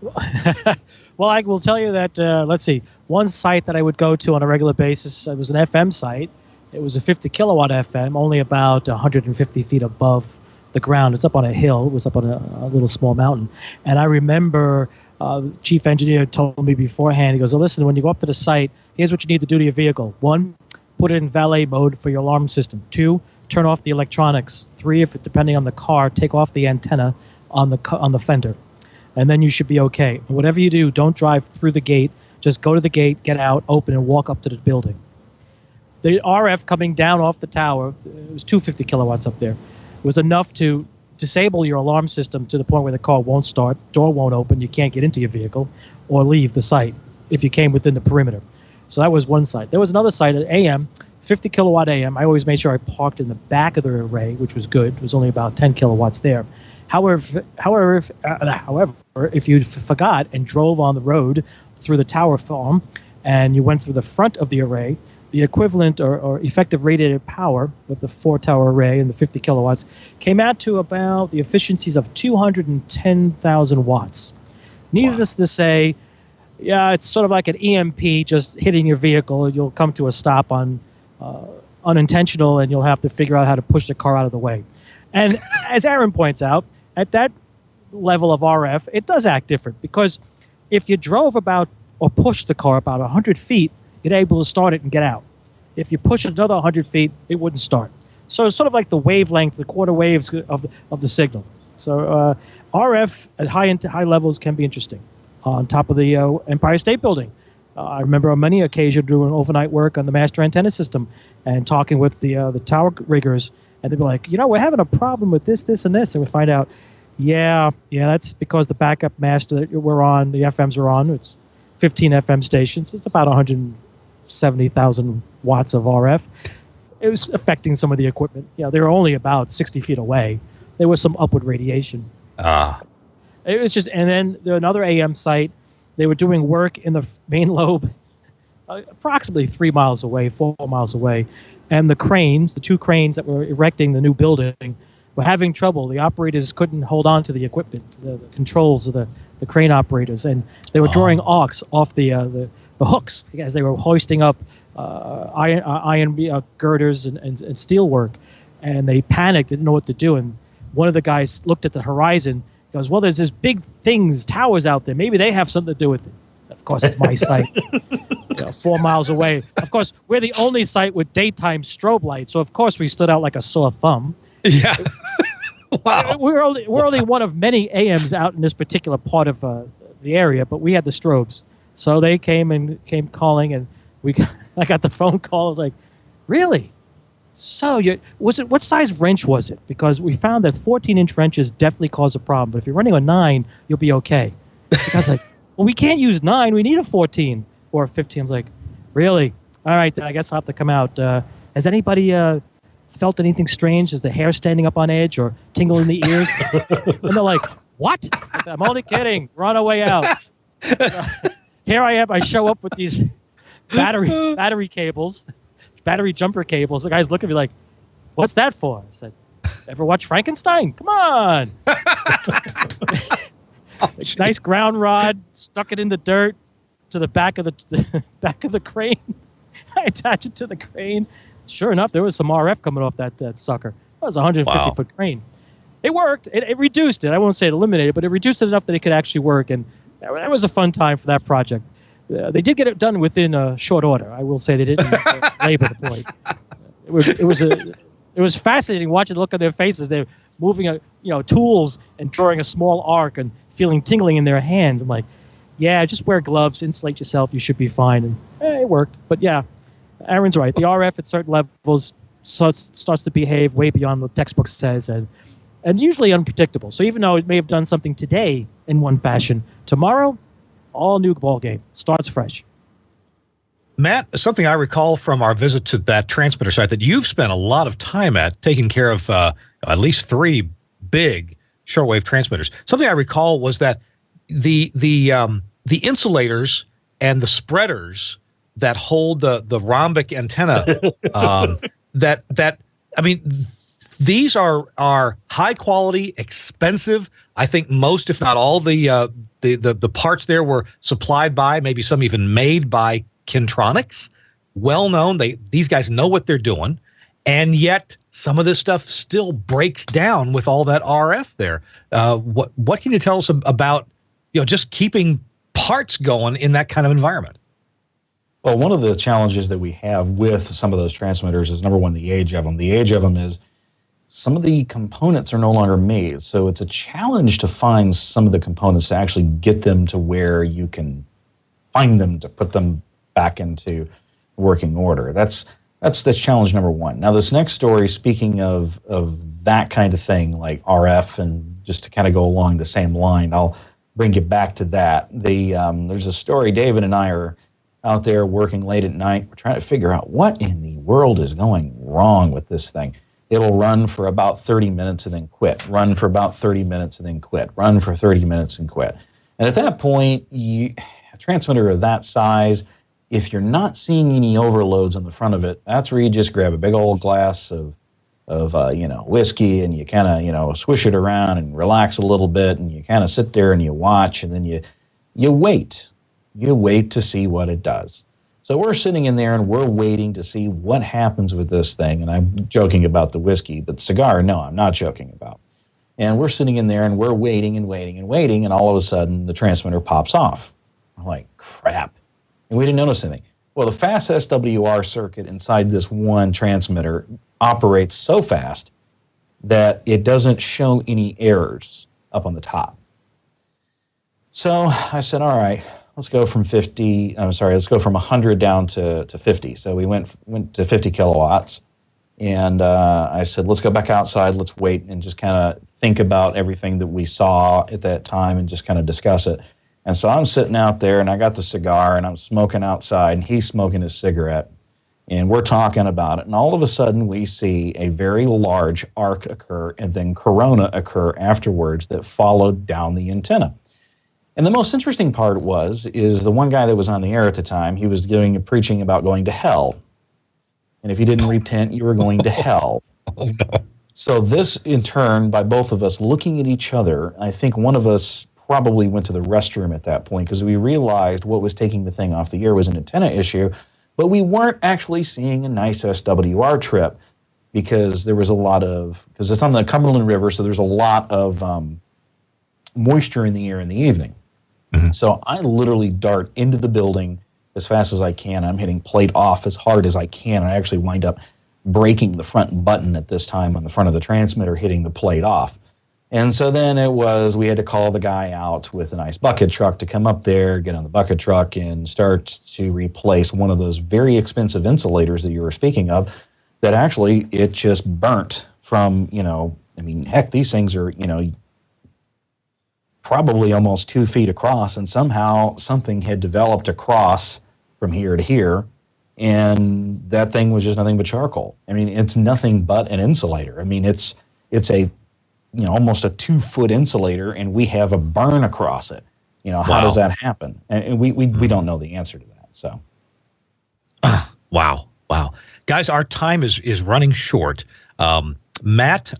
Well, I will tell you that, let's see, one site that I would go to on a regular basis, it was an FM site. It was a 50 kilowatt FM, only about 150 feet above the ground. It's up on a hill. It was up on a little small mountain. And I remember chief engineer told me beforehand, he goes, listen, when you go up to the site, here's what you need to do to your vehicle. 1, put it in valet mode for your alarm system. 2, turn off the electronics. 3, if it, depending on the car, take off the antenna on the fender, and then you should be okay. And whatever you do, don't drive through the gate. Just go to the gate, get out, open, and walk up to the building. The RF coming down off the tower, it was 250 kilowatts up there, was enough to disable your alarm system to the point where the car won't start, door won't open, you can't get into your vehicle, or leave the site if you came within the perimeter. So that was one site. There was another site at AM, 50 kilowatt AM. I always made sure I parked in the back of the array, which was good. It was only about 10 kilowatts there. However, if you forgot and drove on the road through the tower farm and you went through the front of the array, the equivalent or effective radiated power with the 4-tower array and the 50 kilowatts came out to about the efficiencies of 210,000 watts. Needless to say, yeah, it's sort of like an EMP just hitting your vehicle. You'll come to a stop on unintentional, and you'll have to figure out how to push the car out of the way. And as Aaron points out, at that level of RF, it does act different, because if you drove about or pushed the car about 100 feet, you're able to start it and get out. If you push it another 100 feet, it wouldn't start. So it's sort of like the wavelength, the quarter waves of the signal. So RF at high levels can be interesting. On top of the Empire State Building, I remember on many occasions doing overnight work on the master antenna system and talking with the tower riggers, and they'd be like, we're having a problem with this, and this, and we find out, yeah, that's because the backup master that we're on, the FMs are on, it's 15 FM stations, it's about 170,000 watts of RF. It was affecting some of the equipment. They were only about 60 feet away. There was some upward radiation. It was just, and then another AM site, they were doing work in the main lobe, approximately 4 miles away, and the cranes, the 2 cranes that were erecting the new building, were having trouble. The operators couldn't hold on to the equipment, the controls of the crane operators, and they were drawing arcs off the hooks as they were hoisting up iron girders and steel work, and they panicked, didn't know what to do. And one of the guys looked at the horizon, goes, well, there's this big towers out there. Maybe they have something to do with it. Of course, it's my site, 4 miles away. Of course, we're the only site with daytime strobe lights, so of course we stood out like a sore thumb. Yeah. Wow. We're only one of many AMs out in this particular part of the area, but we had the strobes. So they came calling, and I got the phone call. I was like, really? So what size wrench was it? Because we found that 14-inch wrenches definitely cause a problem, but if you're running a 9, you'll be okay. I was like, well, we can't use 9. We need a 14 or a 15. I was like, really? All right, then I guess I'll have to come out. Has anybody felt anything strange? Is the hair standing up on edge or tingle in the ears? And they're like, what? I said, I'm only kidding. We're on our way out. Here I am. I show up with these battery cables, battery jumper cables. The guy's looking at me like, what's that for? I said, ever watch Frankenstein? Come on. Nice ground rod, stuck it in the dirt to the back of the crane. I attach it to the crane. Sure enough, there was some RF coming off that sucker. That was a 150-foot crane. It worked. It reduced it. I won't say it eliminated, but it reduced it enough that it could actually work. And that was a fun time for that project. They did get it done within a short order. I will say they didn't labor the point. It was fascinating watching the look on their faces. They're moving tools and drawing a small arc and feeling tingling in their hands. I'm like, yeah, just wear gloves, insulate yourself. You should be fine. And it worked. But yeah, Aaron's right. The RF at certain levels starts to behave way beyond what the textbook says, and usually unpredictable. So even though it may have done something today in one fashion, tomorrow, all new ball game. Starts fresh. Matt, something I recall from our visit to that transmitter site that you've spent a lot of time at, taking care of at least 3 big shortwave transmitters. Something I recall was that the insulators and the spreaders that hold the rhombic antenna, these are high quality, expensive. I think most, if not all, the parts there were supplied by, maybe some even made by Kintronics. Well known. These guys know what they're doing, and yet some of this stuff still breaks down with all that RF there. What can you tell us about just keeping parts going in that kind of environment? Well, one of the challenges that we have with some of those transmitters is, number one, the age of them. The age of them is some of the components are no longer made. So it's a challenge to find some of the components to actually get them to where you can find them to put them back into working order. That's the challenge number one. Now, this next story, speaking of that kind of thing, like RF, and just to kind of go along the same line, I'll bring you back to that. There's a story, David and I are out there working late at night. We're trying to figure out what in the world is going wrong with this thing. It'll run for about 30 minutes and then quit, run for about 30 minutes and then quit, run for 30 minutes and quit. And at that point, a transmitter of that size if you're not seeing any overloads on the front of it, that's where you just grab a big old glass of whiskey, and you kind of, swish it around and relax a little bit, and you kind of sit there and you watch, and then you wait. You wait to see what it does. So we're sitting in there and we're waiting to see what happens with this thing. And I'm joking about the whiskey, but the cigar, no, I'm not joking about. And we're sitting in there and we're waiting and waiting and waiting, and all of a sudden the transmitter pops off. I'm like, crap. And we didn't notice anything. Well, the fast SWR circuit inside this one transmitter operates so fast that it doesn't show any errors up on the top. So I said, all right, let's go from 100 down to 50. So we went to 50 kilowatts. And I said, let's go back outside, let's wait and just kind of think about everything that we saw at that time and just kind of discuss it. And so I'm sitting out there, and I got the cigar, and I'm smoking outside, and he's smoking his cigarette. And we're talking about it. And all of a sudden, we see a very large arc occur and then corona occur afterwards that followed down the antenna. And the most interesting part is the one guy that was on the air at the time, he was preaching about going to hell. And if you didn't repent, you were going to hell. Oh, no. So this, in turn, by both of us looking at each other, I think one of us probably went to the restroom at that point because we realized what was taking the thing off the air was an antenna issue, but we weren't actually seeing a nice SWR trip because there was because it's on the Cumberland River, so there's a lot of moisture in the air in the evening. Mm-hmm. So I literally dart into the building as fast as I can. I'm hitting plate off as hard as I can. I actually wind up breaking the front button at this time on the front of the transmitter, hitting the plate off. And so then we had to call the guy out with a nice bucket truck to come up there, get on the bucket truck, and start to replace one of those very expensive insulators that you were speaking of that actually it just burnt from, heck, these things are, probably almost 2 feet across, and somehow something had developed across from here to here, and that thing was just nothing but charcoal. It's nothing but an insulator. It's a almost a 2-foot insulator, and we have a burn across it. How does that happen? And we don't know the answer to that. So, wow, guys, our time is running short. Matt,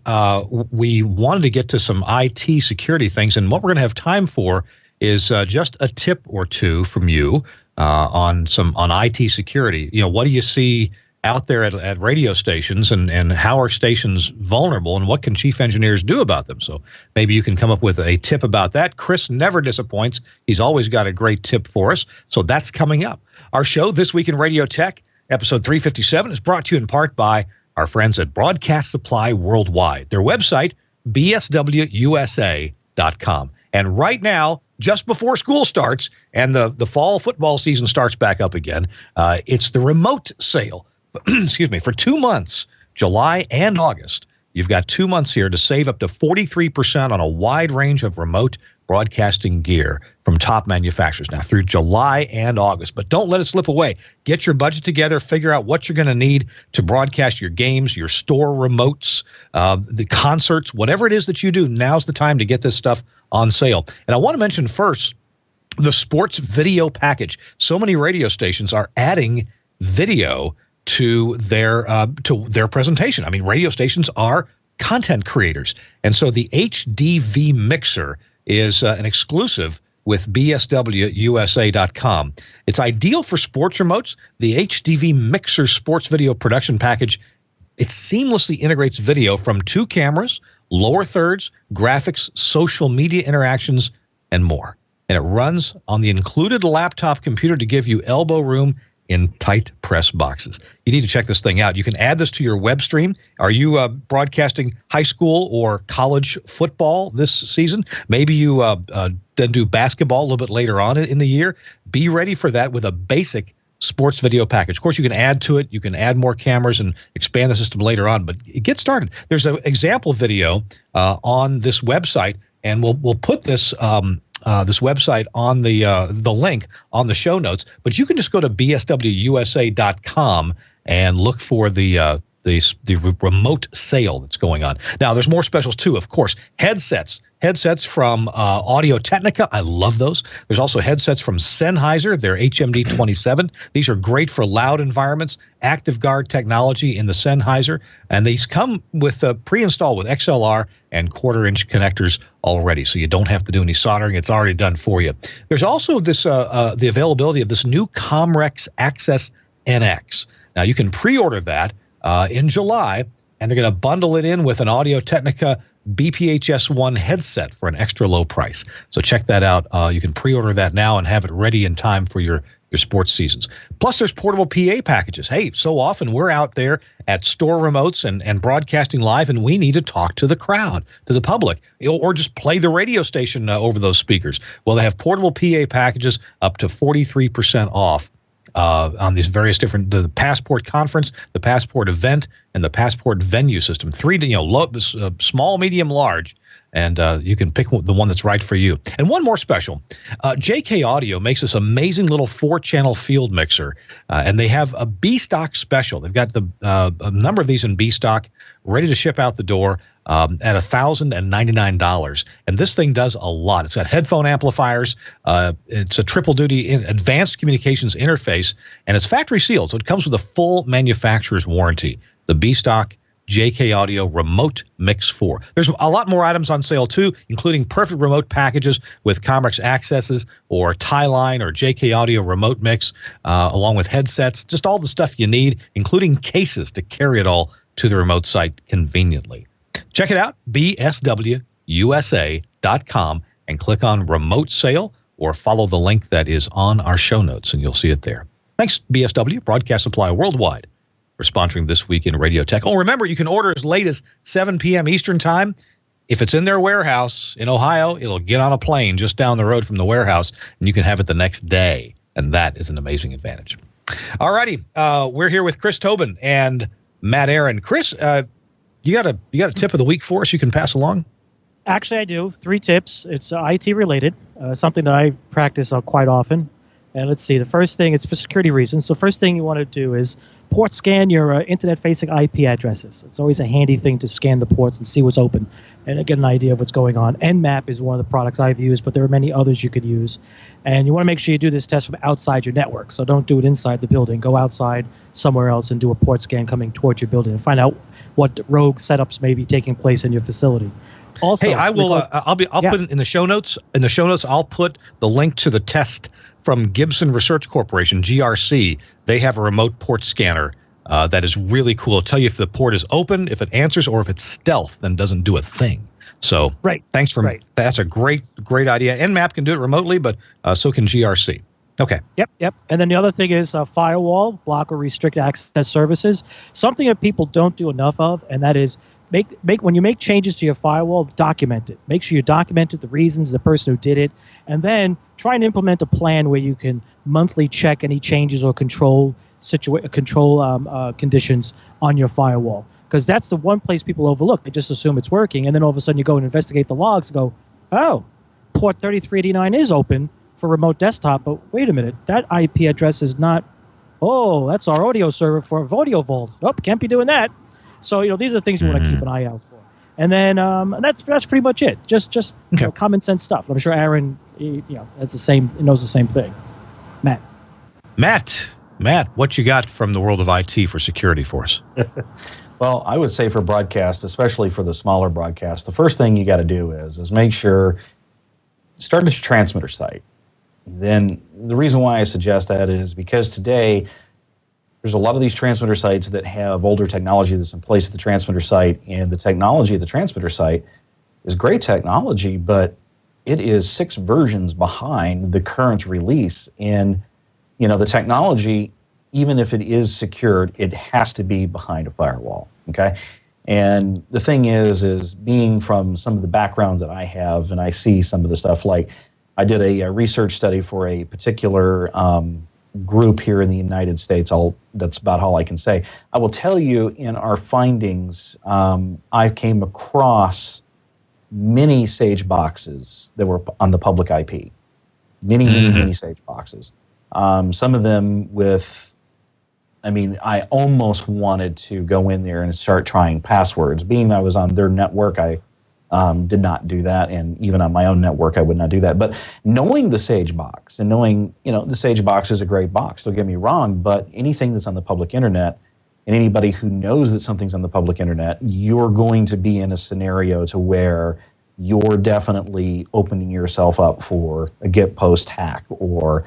we wanted to get to some IT security things, and what we're going to have time for is just a tip or two from you on IT security. What do you see out there at radio stations, and how are stations vulnerable, and what can chief engineers do about them? So maybe you can come up with a tip about that. Chris never disappoints. He's always got a great tip for us. So that's coming up. Our show, This Week in Radio Tech, episode 357, is brought to you in part by our friends at Broadcast Supply Worldwide. Their website, bswusa.com. And right now, just before school starts and the fall football season starts back up again, it's the remote sale. Excuse me, for 2 months, July and August. You've got 2 months here to save up to 43% on a wide range of remote broadcasting gear from top manufacturers now through July and August. But don't let it slip away. Get your budget together. Figure out what you're going to need to broadcast your games, your store remotes, the concerts, whatever it is that you do. Now's the time to get this stuff on sale. And I want to mention first the sports video package. So many radio stations are adding video to their presentation. Radio stations are content creators. And so the HDV Mixer is an exclusive with bswusa.com. It's ideal for sports remotes. The HDV Mixer Sports Video Production Package, it seamlessly integrates video from 2 cameras, lower thirds, graphics, social media interactions, and more. And it runs on the included laptop computer to give you elbow room in tight press boxes. You need to check this thing out. You can add this to your web stream. Are you broadcasting high school or college football this season? Maybe you then do basketball a little bit later on in the year. Be ready for that with a basic sports video package. Of course, you can add to it. You can add more cameras and expand the system later on, but get started. There's an example video on this website, and we'll put this this website on the link on the show notes, but you can just go to bswusa.com and look for the remote sale that's going on. Now, there's more specials too, of course. Headsets from Audio Technica. I love those. There's also headsets from Sennheiser. They're HMD 27. These are great for loud environments. Active Guard technology in the Sennheiser, and these come with pre-installed with XLR and quarter-inch connectors already, so you don't have to do any soldering. It's already done for you. There's also this the availability of this new Comrex Access NX. Now, you can pre-order that in July, and they're going to bundle it in with an Audio Technica BPHS1 headset for an extra low price. So check that out. You can pre-order that now and have it ready in time for your sports seasons. Plus, there's portable PA packages. Hey, so often we're out there at store remotes and broadcasting live, and we need to talk to the crowd, to the public, or just play the radio station over those speakers. Well, they have portable PA packages up to 43% off on these various different, the Passport Conference, the Passport Event, and the Passport Venue system. Three, small, medium, large. And you can pick the one that's right for you. And one more special. JK Audio makes this amazing little 4-channel field mixer, and they have a B-Stock special. They've got a number of these in B-Stock ready to ship out the door at $1,099. And this thing does a lot. It's got headphone amplifiers. It's a triple-duty advanced communications interface, and it's factory sealed, so it comes with a full manufacturer's warranty. The B-Stock JK Audio Remote Mix 4. There's a lot more items on sale too, including perfect remote packages with Comrex Accesses or Tie-Line or JK Audio Remote Mix, along with headsets, just all the stuff you need, including cases to carry it all to the remote site conveniently. Check it out, bswusa.com, and click on Remote Sale or follow the link that is on our show notes, and you'll see it there. Thanks, BSW, Broadcast Supply Worldwide, for sponsoring This Week in Radio Tech. Oh, remember, you can order as late as 7 p.m. Eastern Time. If it's in their warehouse in Ohio, it'll get on a plane just down the road from the warehouse, and you can have it the next day, and that is an amazing advantage. All righty, we're here with Chris Tobin and Matt Aaron. Chris, you got a tip of the week for us you can pass along? Actually, I do. 3 tips. It's IT related, something that I practice quite often. And let's see, the first thing, it's for security reasons. So first thing you want to do is port scan your internet-facing IP addresses. It's always a handy thing to scan the ports and see what's open and get an idea of what's going on. Nmap is one of the products I've used, but there are many others you could use. And you want to make sure you do this test from outside your network. So don't do it inside the building. Go outside somewhere else and do a port scan coming towards your building and find out what rogue setups may be taking place in your facility. Also, hey, I will. I'll put it in the show notes. In the show notes, I'll put the link to the test from Gibson Research Corporation, GRC. They have a remote port scanner that is really cool. It'll tell you if the port is open, if it answers, or if it's stealth, then doesn't do a thing. So, thanks for that's a great idea. Nmap can do it remotely, but so can GRC. Okay. Yep. And then the other thing is firewall, block or restrict access services. Something that people don't do enough of, and that is make when you make changes to your firewall, document it. Make sure you documented the reasons, the person who did it, and then try and implement a plan where you can monthly check any changes or control conditions on your firewall. Because that's the one place people overlook. They just assume it's working, and then all of a sudden you go and investigate the logs and go, oh, port 3389 is open for remote desktop, but wait a minute, that IP address is not. Oh, that's our audio server for Audio Vault. Oh, can't be doing that. So these are things you want to keep an eye out for. And then that's pretty much it. Just common sense stuff. I'm sure Aaron, that's the same. Knows the same thing. Matt, what you got from the world of IT for security for us? Well, I would say for broadcast, especially for the smaller broadcast, the first thing you got to do is make sure start at your transmitter site. Then the reason why I suggest that is because today there's a lot of these transmitter sites that have older technology that's in place at the transmitter site, and the technology at the transmitter site is great technology, but it is 6 versions behind the current release. And the technology, even if it is secured, it has to be behind a firewall. Okay. And the thing is being from some of the background that I have, and I see some of the stuff, like I did a research study for a particular group here in the United States. That's about all I can say. I will tell you, in our findings, I came across many Sage boxes that were on the public IP. Many Sage boxes. Some of them with I mean, I almost wanted to go in there and start trying passwords. Being I was on their network, I did not do that, and even on my own network, I would not do that. But knowing the Sage box and knowing, the Sage box is a great box, don't get me wrong, but anything that's on the public internet, and anybody who knows that something's on the public internet, you're going to be in a scenario to where you're definitely opening yourself up for a get post hack or,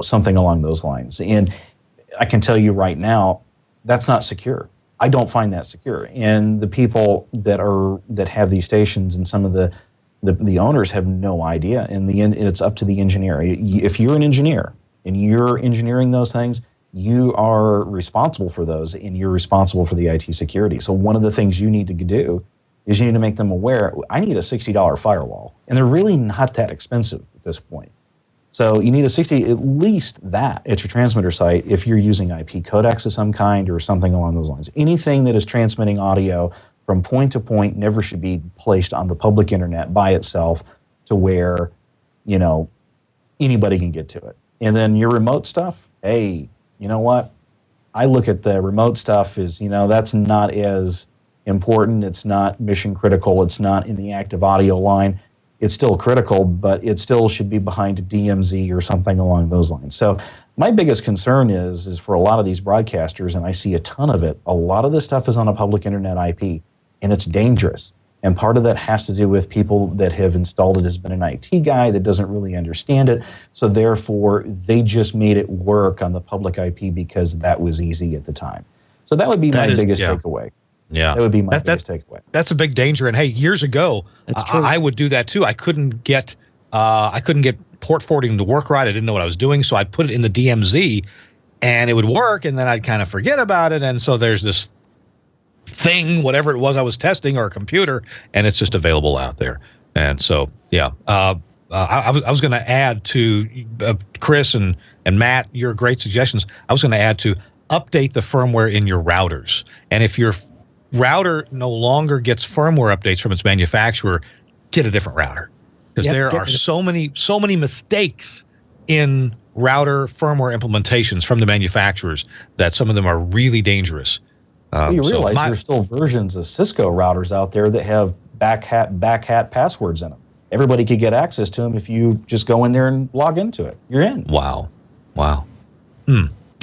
something along those lines. And I can tell you right now, that's not secure. I don't find that secure. And the people that have these stations and some of the owners have no idea. And it's up to the engineer. If you're an engineer and you're engineering those things, you are responsible for those, and you're responsible for the IT security. So one of the things you need to do is you need to make them aware, I need a $60 firewall. And they're really not that expensive at this point. So you need at least that at your transmitter site if you're using IP codecs of some kind or something along those lines. Anything that is transmitting audio from point to point never should be placed on the public internet by itself to where, anybody can get to it. And then your remote stuff, hey, you know what? I look at the remote stuff as, that's not as important. It's not mission critical. It's not in the active audio line. It's still critical, but it still should be behind a DMZ or something along those lines. So my biggest concern is for a lot of these broadcasters, and I see a ton of it, a lot of this stuff is on a public internet IP, and it's dangerous. And part of that has to do with people that have installed it has been an IT guy that doesn't really understand it. So therefore, they just made it work on the public IP because that was easy at the time. So that would be my biggest takeaway. Yeah, that would be my biggest takeaway. That's a big danger. And hey, years ago, I would do that too. I couldn't get port forwarding to work right. I didn't know what I was doing, so I'd put it in the DMZ, and it would work, and then I'd kind of forget about it. And so there's this thing, whatever it was I was testing, or a computer, and it's just available out there. And so, yeah, I was going to add to Chris and Matt, your great suggestions. I was going to add to update the firmware in your routers. And if your router no longer gets firmware updates from its manufacturer, get a different router, because there are so many mistakes in router firmware implementations from the manufacturers that some of them are really dangerous. You realize there's still versions of Cisco routers out there that have back hat passwords in them. Everybody could get access to them if you just go in there and log into it. You're in. Wow.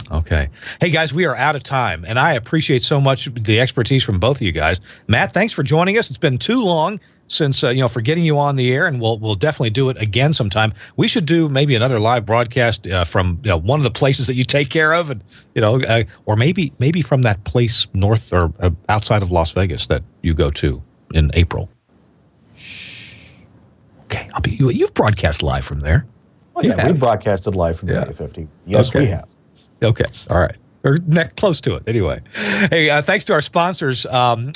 Okay. Hey, guys, we are out of time, and I appreciate so much the expertise from both of you guys. Matt, thanks for joining us. It's been too long since, for getting you on the air, and we'll definitely do it again sometime. We should do maybe another live broadcast from one of the places that you take care of, and or maybe from that place north or outside of Las Vegas that you go to in April. Okay, you've broadcast live from there. Oh, yeah, we broadcasted live from Area 50. Yes, we have. Okay. All right. Or close to it. Anyway. Hey, thanks to our sponsors.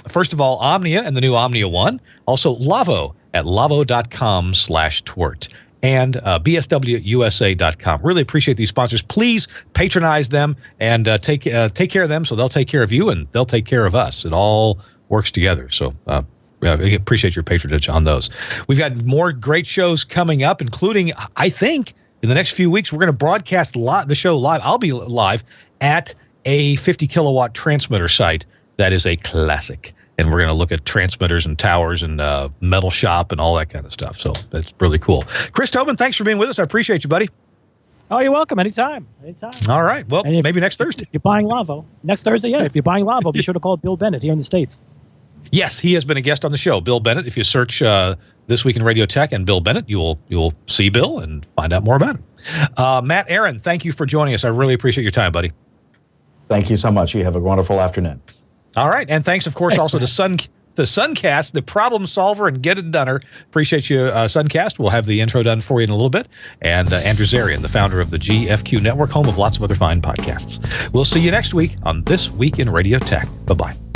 First of all, Omnia and the new Omnia One. Also, Lavo at lavo.com/TWiRT. And bswusa.com. Really appreciate these sponsors. Please patronize them and take care of them, so they'll take care of you and they'll take care of us. It all works together. So I appreciate your patronage on those. We've got more great shows coming up, including, I think, in the next few weeks, we're going to broadcast the show live. I'll be live at a 50 kilowatt transmitter site that is a classic. And we're going to look at transmitters and towers and metal shop and all that kind of stuff. So that's really cool. Chris Tobin, thanks for being with us. I appreciate you, buddy. Oh, you're welcome. Anytime. All right. Well, maybe next Thursday. If you're buying Lavo. Next Thursday, if you're buying Lavo, be sure to call Bill Bennett here in the States. Yes, he has been a guest on the show, Bill Bennett. If you search This Week in Radio Tech and Bill Bennett, you'll see Bill and find out more about him. Matt Aaron, thank you for joining us. I really appreciate your time, buddy. Thank you so much. You have a wonderful afternoon. All right, and thanks, of course, also to Suncast, the problem solver and get it doneer. Appreciate you, Suncast. We'll have the intro done for you in a little bit. And Andrew Zarian, the founder of the GFQ Network, home of lots of other fine podcasts. We'll see you next week on This Week in Radio Tech. Bye-bye.